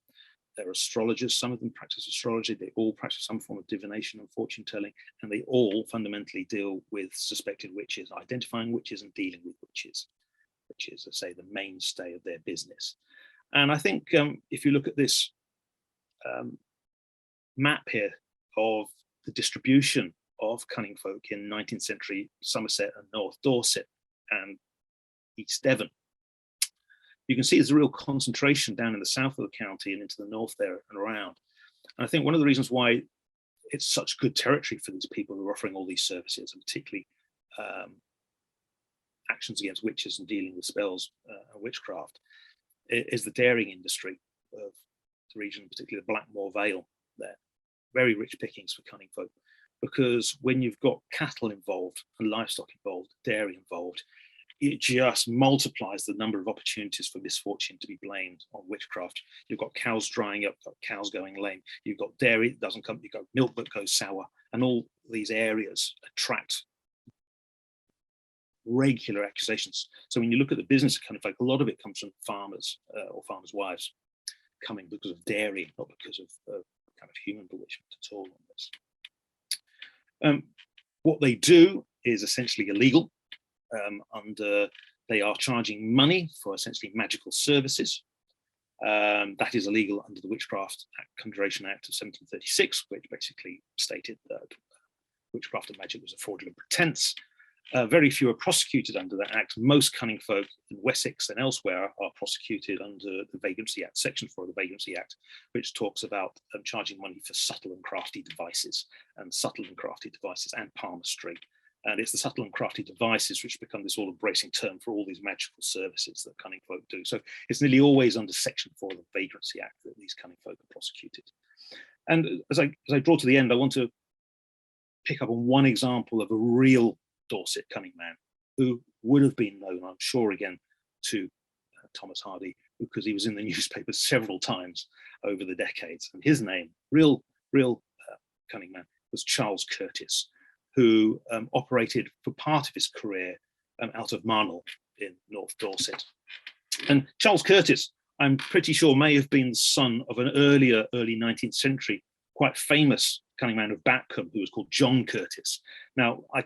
They're astrologers. Some of them practice astrology. They all practice some form of divination and fortune telling, and they all fundamentally deal with suspected witches, identifying witches and dealing with witches, which is, I say, the mainstay of their business. And I think if you look at this map here of the distribution of cunning folk in 19th century Somerset and North Dorset and East Devon, you can see there's a real concentration down in the south of the county and into the north there and around. And I think one of the reasons why it's such good territory for these people who are offering all these services, and particularly actions against witches and dealing with spells and witchcraft, is the dairying industry of the region, particularly the Blackmore Vale there. Very rich pickings for cunning folk, because when you've got cattle involved and livestock involved, dairy involved, it just multiplies the number of opportunities for misfortune to be blamed on witchcraft. You've got cows drying up, got cows going lame, you've got dairy that doesn't come, you've got milk that goes sour, and all these areas attract regular accusations. So when you look at the business of cunning folk, a lot of it comes from farmers or farmers' wives coming because of dairy, not because of kind of human bewitchment at all on this. What they do is essentially illegal. They are charging money for essentially magical services. That is illegal under the Witchcraft Conjuration Act of 1736, which basically stated that witchcraft and magic was a fraudulent pretense. Very few are prosecuted under that act. Most cunning folk in Wessex and elsewhere are prosecuted under the Vagrancy Act, Section 4 of the Vagrancy Act, which talks about charging money for subtle and crafty devices and palmistry. And it's the subtle and crafty devices which become this all-embracing term for all these magical services that cunning folk do. So it's nearly always under Section 4 of the Vagrancy Act that these cunning folk are prosecuted. And as I draw to the end, I want to pick up on one example of a real Dorset cunning man who would have been known, I'm sure, again, to Thomas Hardy, because he was in the newspapers several times over the decades. And his name, real cunning man, was Charles Curtis, who operated for part of his career out of Marnell in North Dorset. And Charles Curtis, I'm pretty sure, may have been the son of an early 19th century, quite famous cunning man of Batcombe, who was called John Curtis. Now, I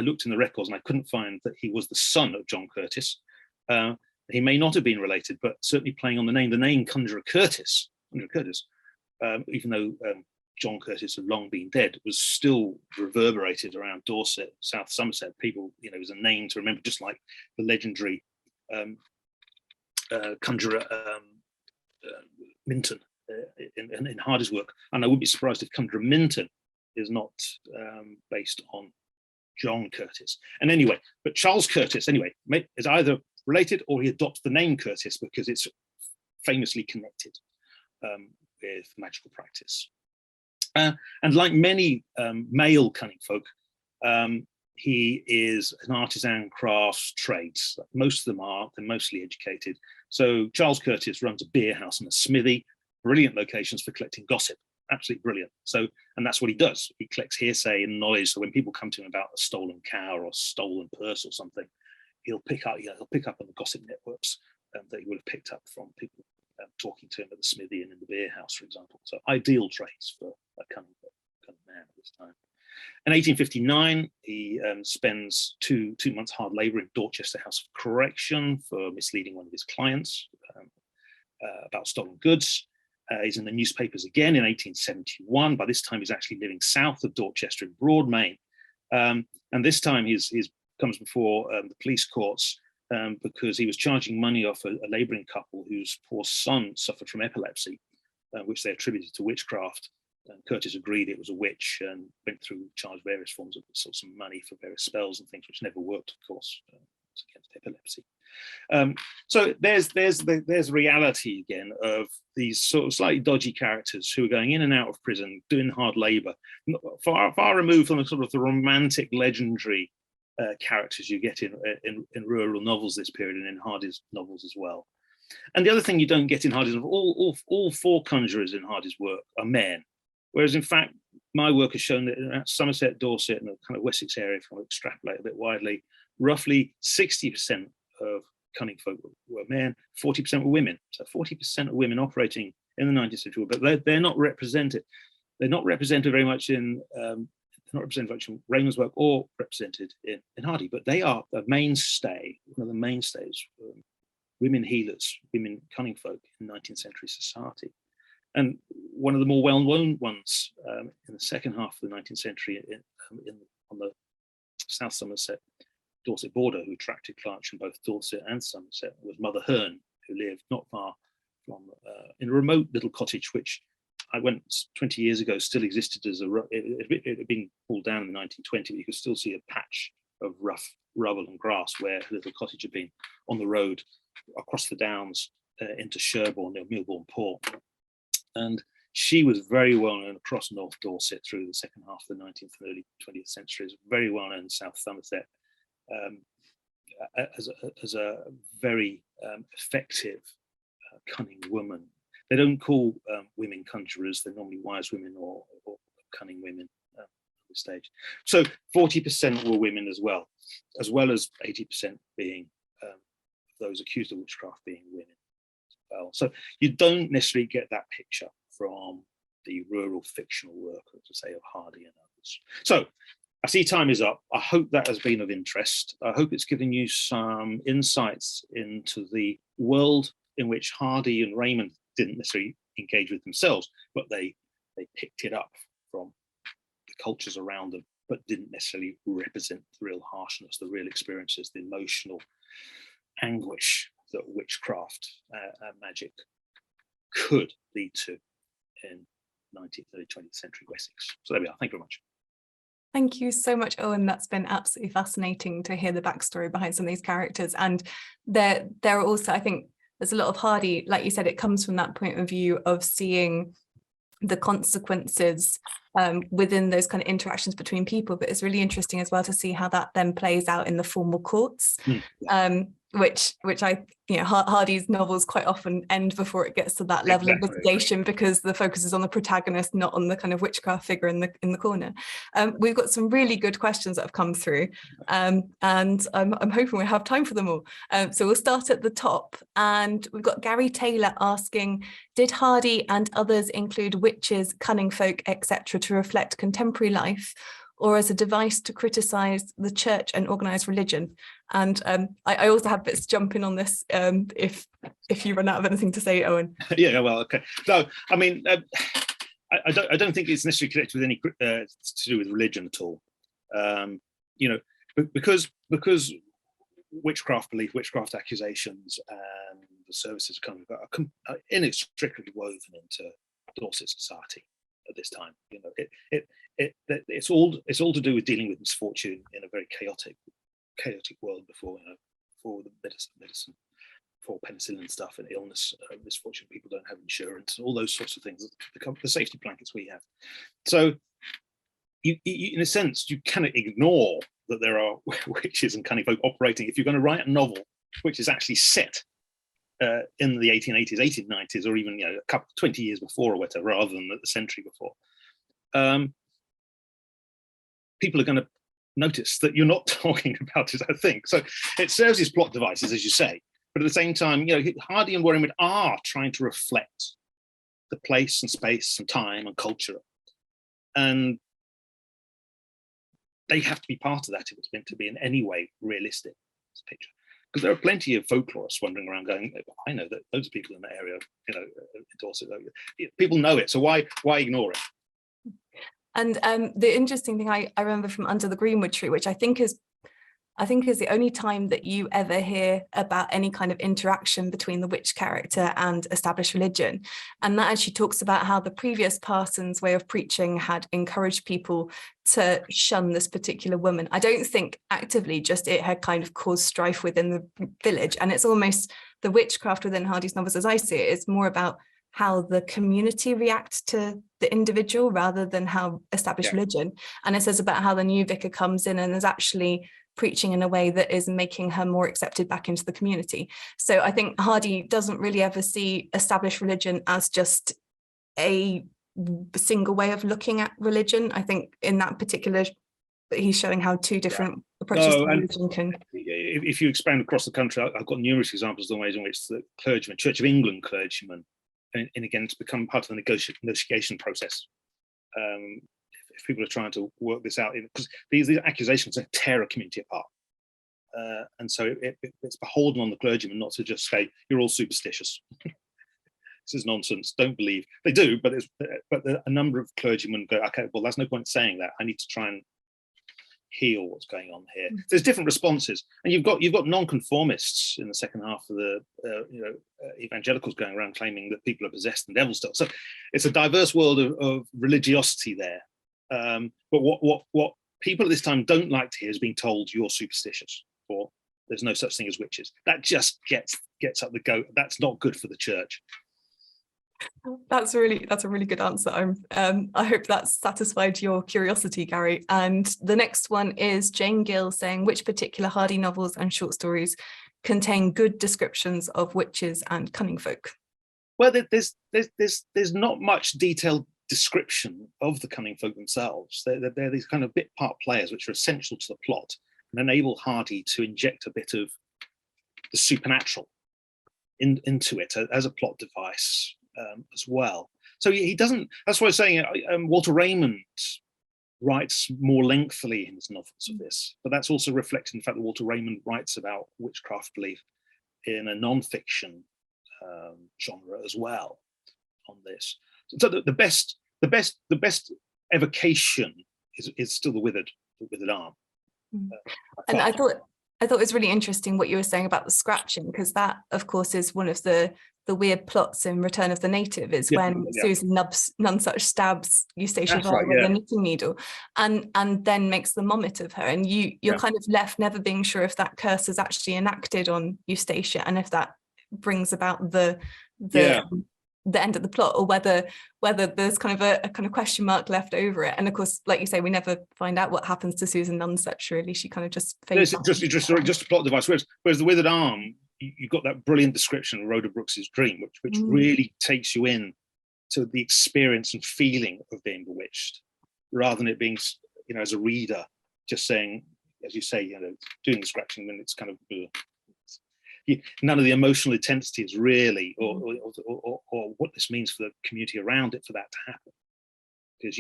looked in the records and I couldn't find that he was the son of John Curtis. He may not have been related, but certainly playing on the name Conjurer Curtis, even though John Curtis had long been dead, was still reverberated around Dorset, South Somerset. People, it was a name to remember, just like the legendary conjurer Minton in Hardy's work. And I wouldn't be surprised if Conjurer Minton is not based on John Curtis. And anyway, but Charles Curtis, anyway, is either related or he adopts the name Curtis because it's famously connected with magical practice. And like many male cunning folk, he is an artisan, crafts, trades. Most of them are, they're mostly educated. So Charles Curtis runs a beer house and a smithy, brilliant locations for collecting gossip. Absolutely brilliant. So, and that's what he does. He collects hearsay and knowledge. So when people come to him about a stolen cow or a stolen purse or something, he'll pick up on the gossip networks that he would have picked up from people talking to him at the smithy and in the beer house, for example. So ideal trades for a cunning man at this time. In 1859, he spends two months hard labour in Dorchester House of Correction for misleading one of his clients about stolen goods. He's in the newspapers again in 1871. By this time, he's actually living south of Dorchester in Broadmain. And this time he comes before the police courts because he was charging money off a labouring couple whose poor son suffered from epilepsy, which they attributed to witchcraft. Curtis agreed it was a witch and went through, charged various forms of sorts of money for various spells and things, which never worked, of course, against epilepsy. So there's reality again of these sort of slightly dodgy characters who are going in and out of prison, doing hard labour, far removed from the sort of the romantic, legendary characters you get in rural novels this period and in Hardy's novels as well. And the other thing you don't get in Hardy's, all four conjurers in Hardy's work are men, whereas in fact my work has shown that in Somerset, Dorset, and the kind of Wessex area, if I extrapolate a bit widely, roughly 60% of cunning folk were men, 40% were women. So 40% of women operating in the 19th century, but they're not represented. They're not represented very much in Raymond's work or represented in Hardy, but they are a mainstay, one of the mainstays, women healers, women cunning folk in 19th century society. And one of the more well-known ones in the second half of the 19th century on the South Somerset Dorset border, who attracted clients from both Dorset and Somerset, was Mother Hearn, who lived not far from in a remote little cottage, which I went 20 years ago, still existed as it had been pulled down in the 1920s. You could still see a patch of rough rubble and grass where her little cottage had been on the road across the downs into Sherborne, near Milbourne Port. And she was very well known across North Dorset through the second half of the 19th and early 20th centuries, very well known in South Somerset as a very effective, cunning woman. They don't call women conjurers, they're normally wise women or cunning women at this stage. So 40% were women as well as 80% being those accused of witchcraft being women as well. So you don't necessarily get that picture from the rural fictional work, to say, of Hardy and others. So I see time is up. I hope that has been of interest. I hope it's given you some insights into the world in which Hardy and Raymond didn't necessarily engage with themselves, but they picked it up from the cultures around them, but didn't necessarily represent the real harshness, the real experiences, the emotional anguish that witchcraft and magic could lead to in 19th, early 20th century Wessex. So there we are. Thank you very much. Thank you so much, Owen. That's been absolutely fascinating to hear the backstory behind some of these characters. And there are also, I think, there's a lot of Hardy, like you said, it comes from that point of view of seeing the consequences within those kind of interactions between people. But it's really interesting as well to see how that then plays out in the formal courts, which I, Hardy's novels quite often end before it gets to that level of litigation, because the focus is on the protagonist, not on the kind of witchcraft figure in the corner. We've got some really good questions that have come through, and I'm hoping we have time for them all. So we'll start at the top, and we've got Gary Taylor asking, did Hardy and others include witches, cunning folk, etc. to reflect contemporary life, or as a device to criticize the church and organized religion? And I also have bits jumping on this if you run out of anything to say, Owen. Yeah, well, okay. So, I mean, I don't think it's necessarily connected with any to do with religion at all. Because witchcraft belief, witchcraft accusations, and the services are inextricably woven into Dorset society at this time. It's all to do with dealing with misfortune in a very chaotic world before the medicine, for penicillin stuff and illness, misfortune. People don't have insurance, all those sorts of things. The safety blankets we have. So, you in a sense, you cannot ignore that there are witches and cunning folk operating. If you're going to write a novel which is actually set in the 1880s, 1890s, or even 20 years before or whatever, rather than the century before, people are going to notice that you're not talking about it, I think. So it serves as plot devices, as you say, but at the same time, Hardy and Raymond are trying to reflect the place and space and time and culture, and they have to be part of that if it's meant to be in any way realistic, this picture. Because there are plenty of folklorists wandering around going, I know that those people in that area, in Dorset, people know it, so why ignore it? And the interesting thing I remember from Under the Greenwood Tree, which I think is the only time that you ever hear about any kind of interaction between the witch character and established religion. And that actually talks about how the previous parson's way of preaching had encouraged people to shun this particular woman. I don't think actively, just it had kind of caused strife within the village. And it's almost the witchcraft within Hardy's novels, as I see it, is more about how the community reacts to the individual rather than how established religion. And it says about how the new vicar comes in and is actually preaching in a way that is making her more accepted back into the community. So I think Hardy doesn't really ever see established religion as just a single way of looking at religion. I think in that particular, he's showing how two different approaches to religion can. If you expand across the country, I've got numerous examples of the ways in which the clergymen, Church of England clergymen, and again, to become part of the negotiation process. If people are trying to work this out, because these accusations tear a community apart. And so it's beholden on the clergyman not to just say, you're all superstitious. This is nonsense, don't believe. They do, but a number of clergymen go, okay, well, there's no point saying that. I need to try and heal what's going on here. There's different responses, and you've got nonconformists in the second half of the evangelicals going around claiming that people are possessed and devil still. So it's a diverse world of religiosity there. But what people at this time don't like to hear is being told you're superstitious, or there's no such thing as witches. That just gets up the goat. That's not good for the church. That's a really good answer. I hope that's satisfied your curiosity, Gary. And the next one is Jane Gill saying, which particular Hardy novels and short stories contain good descriptions of witches and cunning folk? Well, there's not much detailed description of the cunning folk themselves. They're these kind of bit part players which are essential to the plot and enable Hardy to inject a bit of the supernatural into it as a plot device. As well. So he doesn't, that's why I'm saying Walter Raymond writes more lengthily in his novels of this, but that's also reflected in the fact that Walter Raymond writes about witchcraft belief in a non-fiction genre as well on this. So the best evocation is still the withered arm. And I thought it was really interesting what you were saying about the scratching, because that, of course, is one of the weird plots in Return of the Native, is when Susan Nonsuch stabs Eustacia Vile with a knitting needle and then makes the mommet of her. And you're kind of left never being sure if that curse is actually enacted on Eustacia and if that brings about the end of the plot, or whether there's kind of a kind of question mark left over it. And of course, like you say, we never find out what happens to Susan Nonsuch, really. She kind of just fades. Just a plot device. Whereas the withered arm, you've got that brilliant description of Rhoda Brooks's dream, which really takes you in to the experience and feeling of being bewitched, rather than it being, as a reader, just saying, as you say, doing the scratching, then it's kind of none of the emotional intensity is really, or what this means for the community around it for that to happen. Because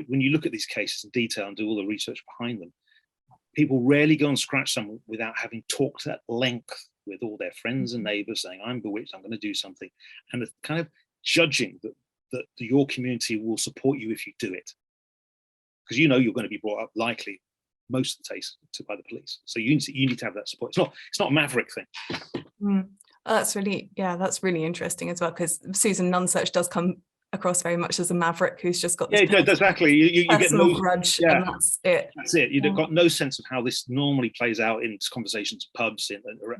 when you look at these cases in detail and do all the research behind them, people rarely go and scratch someone without having talked at length with all their friends and neighbours, saying, I'm bewitched, I'm going to do something, and the kind of judging that your community will support you if you do it. Because you're going to be brought up likely most of the case by the police. So you need to have that support. It's not a maverick thing. That's really interesting as well, because Susan Nonsuch does come across very much as a maverick who's just got this exactly. You get no grudge, and that's it. You've got no sense of how this normally plays out in conversations, pubs,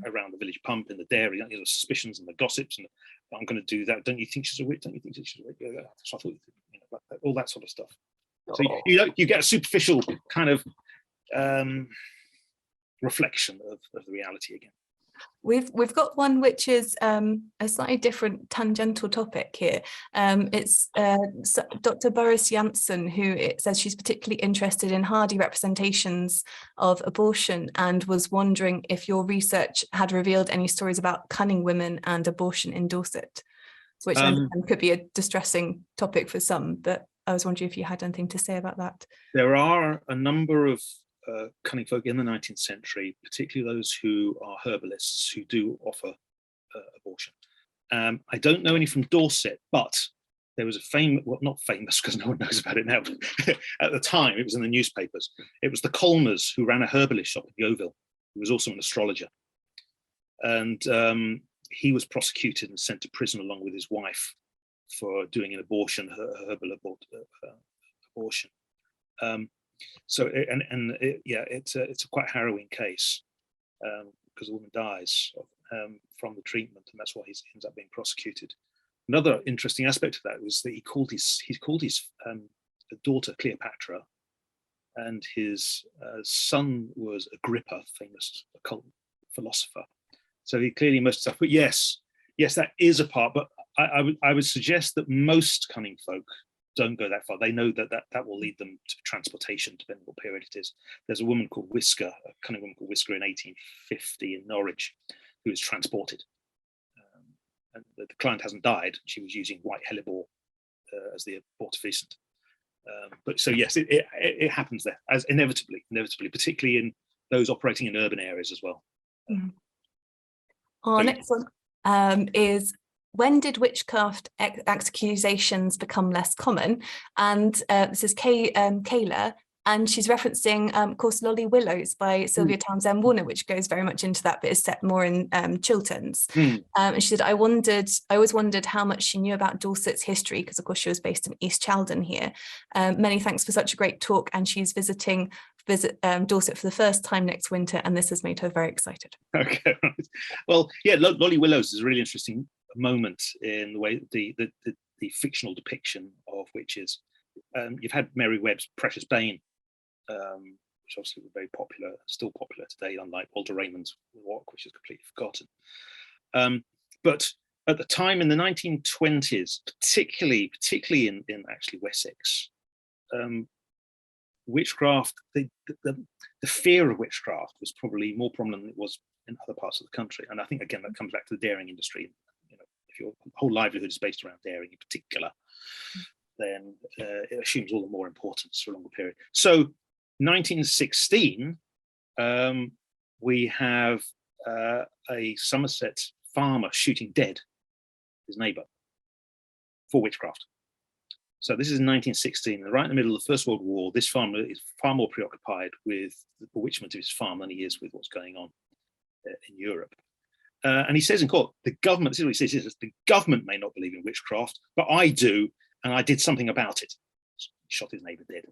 around the village pump, in the dairy. The suspicions and the gossips, and I'm going to do that. Don't you think she's a witch? Don't you think she's a witch? So I thought, all that sort of stuff. So you get a superficial kind of reflection of the reality again. We've got one which is a slightly different tangential topic here. It's Dr. Boris Janssen, who it says she's particularly interested in Hardy representations of abortion, and was wondering if your research had revealed any stories about cunning women and abortion in Dorset, which could be a distressing topic for some, but I was wondering if you had anything to say about that. There are a number of cunning folk in the 19th century, particularly those who are herbalists, who do offer abortion. I don't know any from Dorset, but there was not famous because no one knows about it now, but at the time it was in the newspapers. It was the Colmers who ran a herbalist shop in Yeovil, who was also an astrologer. And he was prosecuted and sent to prison along with his wife for doing an abortion, herbal abortion. So it's a quite harrowing case because the woman dies from the treatment, and that's why he ends up being prosecuted. Another interesting aspect of that was that he called his daughter Cleopatra, and his son was Agrippa, famous occult philosopher. So he clearly must have. But yes, that is a part. But I would suggest that most cunning folk don't go that far. They know that will lead them to transportation, depending on what period it is. There's a woman called Whisker, a cunning woman called Whisker in 1850 in Norwich, who was transported. And the client hasn't died. She was using white hellebore as the abortifacient. But so yes, it happens there, as inevitably, particularly in those operating in urban areas as well. Our next one is, when did witchcraft accusations become less common? And this is Kayla, and she's referencing, of course, Lolly Willows by Sylvia Townsend Warner, which goes very much into that, but is set more in Chilterns. And she said, I always wondered how much she knew about Dorset's history, because of course she was based in East Chalden here. Many thanks for such a great talk, and she's visit Dorset for the first time next winter, and this has made her very excited. Okay, right. Well, yeah, Lolly Willows is a really interesting moment in the way the fictional depiction of witches. You've had Mary Webb's Precious Bane, which obviously was very popular, still popular today, unlike Walter Raymond's Walk, which is completely forgotten. But at the time in the 1920s, particularly in actually Wessex, witchcraft, the fear of witchcraft was probably more prominent than it was in other parts of the country. And I think, again, that comes back to the dairying industry. You know, if your whole livelihood is based around dairying in particular, then it assumes all the more importance for a longer period. So 1916, we have a Somerset farmer shooting dead his neighbour for witchcraft. So this is in 1916, right in the middle of the First World War. This farmer is far more preoccupied with the bewitchment of his farm than he is with what's going on in Europe. And he says in court, the government, this is what he says, the government may not believe in witchcraft, but I do, and I did something about it. He shot his neighbour dead.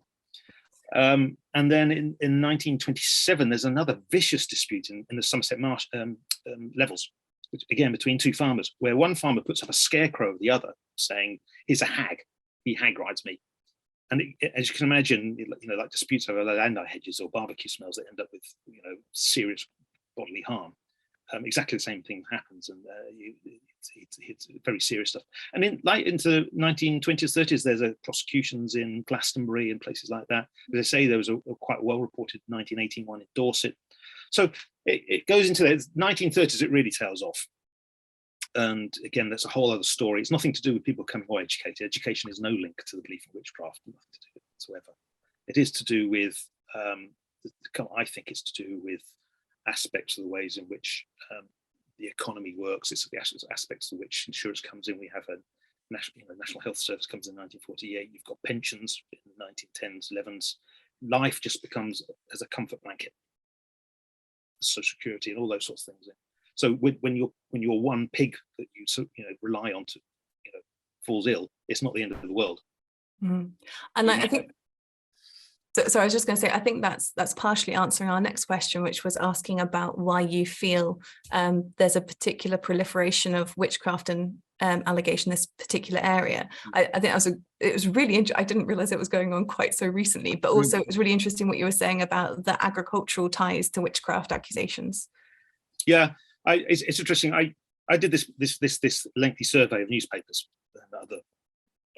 And then in 1927, there's another vicious dispute in the Somerset Marsh levels, which, again, between two farmers, where one farmer puts up a scarecrow of the other, saying, here's a hag, he hag rides me. And as you can imagine, you know, like disputes over landau hedges or barbecue smells that end up with, you know, serious bodily harm. Exactly the same thing happens, and it's very serious stuff. And into 1920s, 30s, there's prosecutions in Glastonbury and places like that. As I say, there was a quite well-reported 1981 in Dorset. So it goes into the 1930s, it really tails off. And again, that's a whole other story. It's nothing to do with people becoming more educated. Education is no link to the belief in witchcraft, nothing to do with it whatsoever. It is to do with, I think it's to do with aspects of the ways in which the economy works. It's the aspects in which insurance comes in. We have a National Health Service comes in 1948. You've got pensions in the 1910s, 11s. Life just becomes as a comfort blanket, Social Security and all those sorts of things. So when you're one pig that you rely on to falls ill, it's not the end of the world. And I think. So I was just going to say, I think that's partially answering our next question, which was asking about why you feel there's a particular proliferation of witchcraft and allegation in this particular area. I think it was really interesting. I didn't realize it was going on quite so recently, but also it was really interesting what you were saying about the agricultural ties to witchcraft accusations. Yeah, it's interesting. I did this lengthy survey of newspapers and other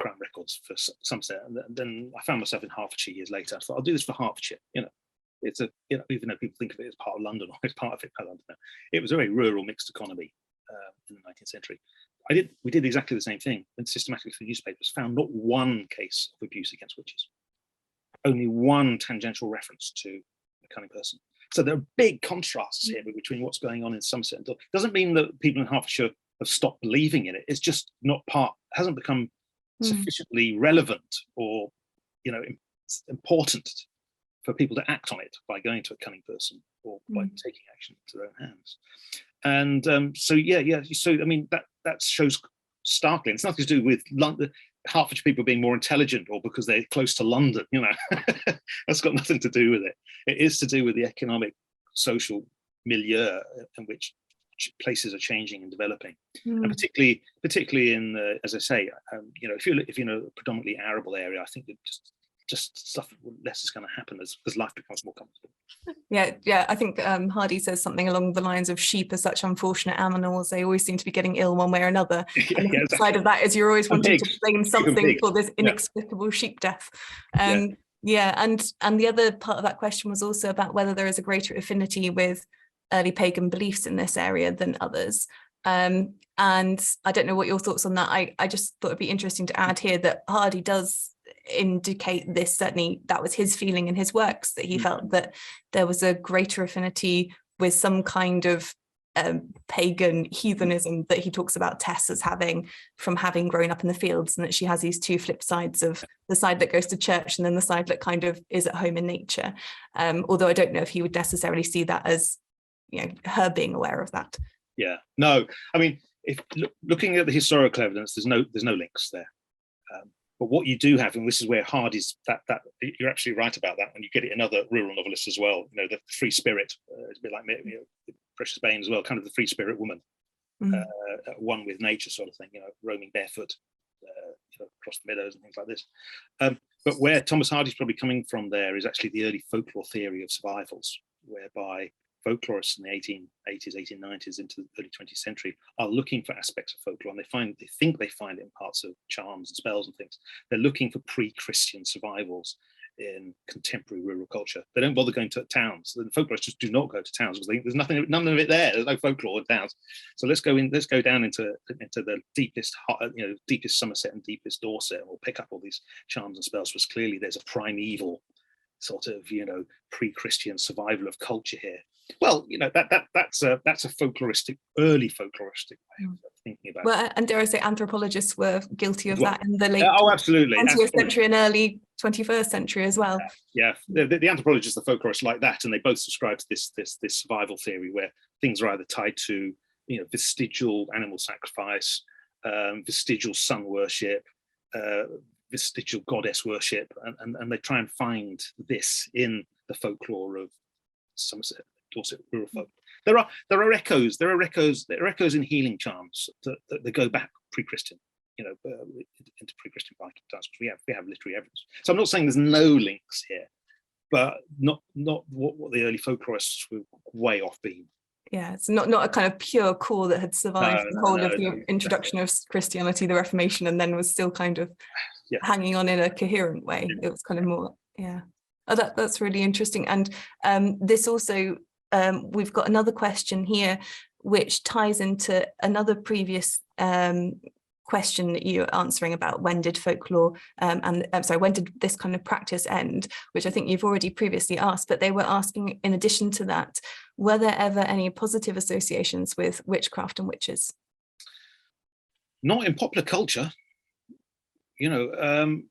Crown records for Somerset, and then I found myself in Hertfordshire years later. I thought, I'll do this for Hertfordshire. It's even though people think of it as part of London, or it's part of it. I don't know. It was a very rural mixed economy in the 19th century. We did exactly the same thing, and systematically through newspapers found not one case of abuse against witches, only one tangential reference to a cunning person. So there are big contrasts here between what's going on in Somerset and Dorset. Doesn't mean that people in Hertfordshire have stopped believing in it. It's just hasn't become sufficiently relevant or important for people to act on it by going to a cunning person or by taking action into their own hands. And so I mean that shows starkly. It's nothing to do with London, Hertfordshire people being more intelligent or because they're close to London. That's got nothing to do with it. It is to do with the economic, social milieu in which places are changing and developing, and particularly in, as I say, if you're in a predominantly arable area, I think that just just stuff less is going to happen as life becomes more comfortable. Yeah. I think Hardy says something along the lines of sheep are such unfortunate animals. They always seem to be getting ill one way or another. And the Exactly. side of that is you're always wanting to blame something for this inexplicable sheep death. And the other part of that question was also about whether there is a greater affinity with early pagan beliefs in this area than others. And I don't know what your thoughts on that. I just thought it'd be interesting to add here that Hardy does indicate this. Certainly that was his feeling in his works, that he felt that there was a greater affinity with some kind of pagan heathenism that he talks about Tess as having from having grown up in the fields, and that she has these two flip sides of the side that goes to church and then the side that kind of is at home in nature. Although I don't know if he would necessarily see that as, her being aware of that. Yeah, no, I mean, if looking at the historical evidence, there's no links there. But what you do have, and this is where Hardy's that you're absolutely right about that, when you get it in other rural novelists as well, the free spirit, it's a bit like Precious Bane as well, kind of the free spirit woman, one with nature sort of thing, roaming barefoot across the meadows and things like this. But where Thomas Hardy's probably coming from there is actually the early folklore theory of survivals, whereby folklorists in the 1880s, 1890s into the early 20th century are looking for aspects of folklore, and they think they find it in parts of charms and spells and things. They're looking for pre-Christian survivals in contemporary rural culture. They don't bother going to towns. The folklorists just do not go to towns because there's none of it there. There's no folklore in towns. So let's go down into the deepest Somerset and deepest Dorset, and we'll pick up all these charms and spells, because clearly there's a primeval sort of pre-Christian survival of culture here. Well, that's a early folkloristic way of thinking about it. Well, and dare I say, anthropologists were guilty of that in the late absolutely 20th century and early 21st century as well. Yeah. The anthropologists, the folklorists like that, and they both subscribe to this survival theory where things are either tied to vestigial animal sacrifice, vestigial sun worship, vestigial goddess worship, and they try and find this in the folklore of Somerset, Dorset, rural folk. There are echoes in healing charms that go back pre-Christian, into pre-Christian Viking times, because we have literary evidence. So I'm not saying there's no links here, but not what the early folklorists were way off beam. Yeah, it's not a kind of pure core that had survived the whole of the introduction of Christianity, the Reformation, and then was still kind of hanging on in a coherent way. It was kind of more, Oh, that's really interesting. And this also, we've got another question here, which ties into another previous question that you were answering about when did folklore when did this kind of practice end, which I think you've already previously asked, but they were asking, in addition to that, were there ever any positive associations with witchcraft and witches? Not in popular culture.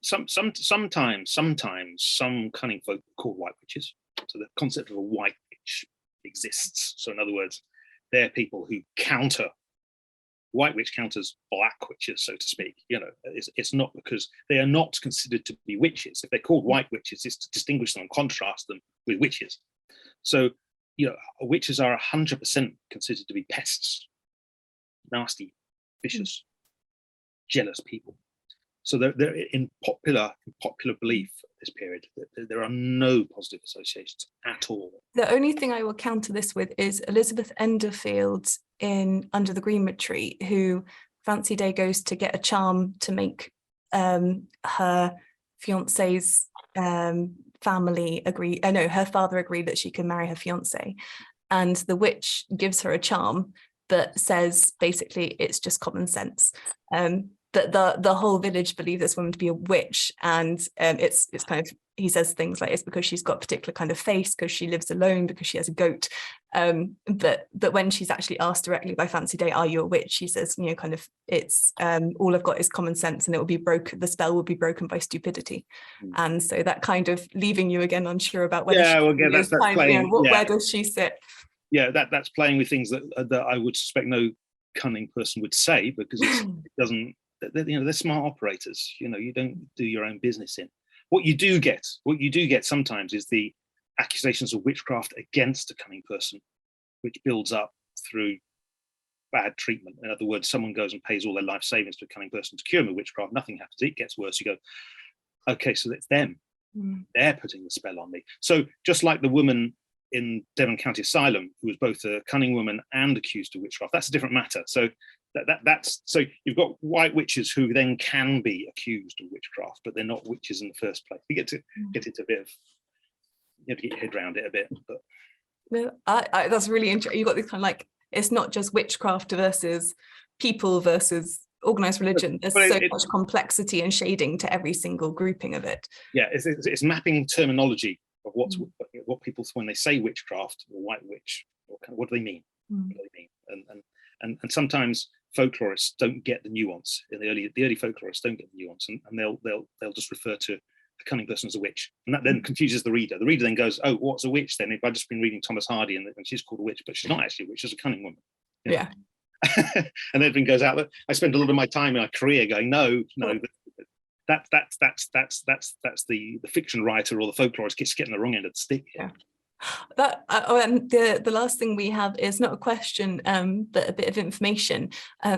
Sometimes some cunning folk are called white witches. So the concept of a white witch exists. So in other words, they're people who counter. White witch counters black witches, so to speak. It's not because they are not considered to be witches. If they're called white witches, it's to distinguish them and contrast them with witches. So, witches are 100% considered to be pests, nasty, vicious, jealous people. So they're in popular belief at this period, there are no positive associations at all. The only thing I will counter this with is Elizabeth Enderfield in Under the Greenwood Tree, who Fancy Day goes to get a charm to make her fiance's family agree. Her father agreed that she can marry her fiance, and the witch gives her a charm that says basically it's just common sense. But the whole village believe this woman to be a witch, and it's kind of, he says things like it's because she's got a particular kind of face, because she lives alone, because she has a goat. But when she's actually asked directly by Fancy Day, "Are you a witch?" she says, kind of, it's all I've got is common sense, and it will be broken. The spell will be broken by stupidity, and so that kind of leaving you again unsure about whether that's playing. Where does she sit? Yeah, that's playing with things that I would suspect no cunning person would say, because it doesn't. They're smart operators. You don't do your own business in. What you do get sometimes is the accusations of witchcraft against a cunning person, which builds up through bad treatment. In other words, someone goes and pays all their life savings to a cunning person to cure them of witchcraft. Nothing happens. It gets worse. You go, okay, so it's them. They're putting the spell on me. So just like the woman in Devon County Asylum, who was both a cunning woman and accused of witchcraft, that's a different matter. So that's so you've got white witches who then can be accused of witchcraft, but they're not witches in the first place. You get to get it a bit of, you have to get your head around it a bit. But no, that's really interesting. You got this kind of like, it's not just witchcraft versus people versus organized religion. There's so much complexity and shading to every single grouping of it. Yeah, it's mapping terminology of what people, when they say witchcraft or white witch, what do they mean? What do they mean? And sometimes folklorists don't get the nuance. In the early folklorists don't get the nuance, and they'll just refer to a cunning person as a witch, and that then confuses the reader. The reader then goes, "Oh, what's a witch then? If I've just been reading Thomas Hardy and she's called a witch, but she's not actually a witch; she's a cunning woman." Yeah. And everything goes out. I spent a lot of my time in my career going, no, that's the fiction writer or the folklorist gets getting the wrong end of the stick. Yeah. And the last thing we have is not a question, but a bit of information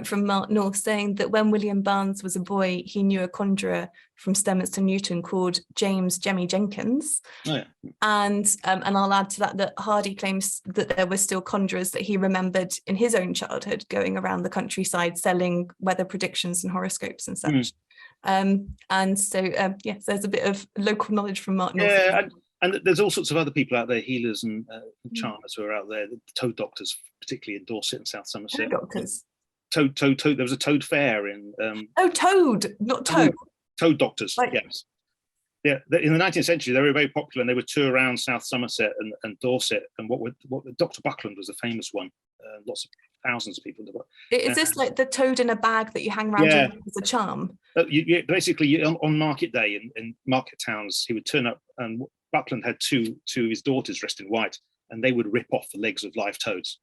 from Mark North, saying that when William Barnes was a boy, he knew a conjurer from Stemminster Newton called James Jemmy Jenkins. Oh, yeah. And I'll add to that Hardy claims that there were still conjurers that he remembered in his own childhood going around the countryside selling weather predictions and horoscopes and such. And so yes, there's a bit of local knowledge from Mark North. Yeah, and there's all sorts of other people out there, healers and charmers who are out there, the toad doctors, particularly in Dorset and South Somerset. Toad doctors. Toad. There was a toad fair in. Toad, not toad. Toad doctors, yes. Yeah, in the 19th century, they were very popular, and they would tour around South Somerset and Dorset. And what Dr. Buckland was the famous one. Lots of thousands of people. Is this like the toad in a bag that you hang around as a charm? Basically, on market day in market towns, he would turn up, and Buckland had two of his daughters dressed in white, and they would rip off the legs of live toads,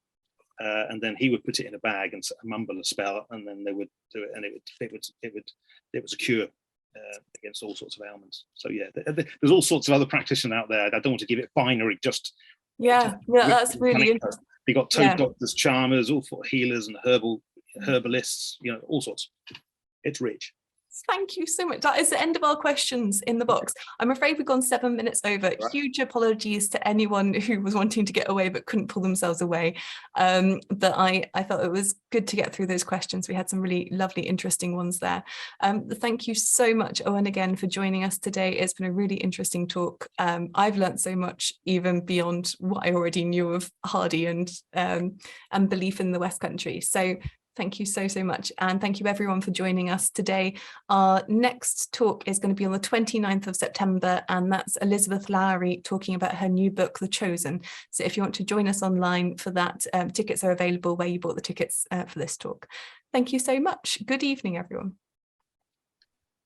and then he would put it in a bag and mumble a spell, and then they would do it, and it was a cure against all sorts of ailments. So yeah, there's all sorts of other practitioners out there. I don't want to give it binary. That's really interesting. You got toad doctors, charmers, all for healers and herbalists. All sorts. It's rich. Thank you so much. That is the end of our questions in the box. I'm afraid we've gone 7 minutes over. Right. Huge apologies to anyone who was wanting to get away but couldn't pull themselves away. But I thought it was good to get through those questions. We had some really lovely, interesting ones there. Thank you so much, Owen, again, for joining us today. It's been a really interesting talk. I've learned so much, even beyond what I already knew of Hardy and belief in the West Country. So thank you so much. And thank you everyone for joining us today. Our next talk is going to be on the 29th of September, and that's Elizabeth Lowry talking about her new book, The Chosen. So if you want to join us online for that, tickets are available where you bought the tickets for this talk. Thank you so much. Good evening, everyone.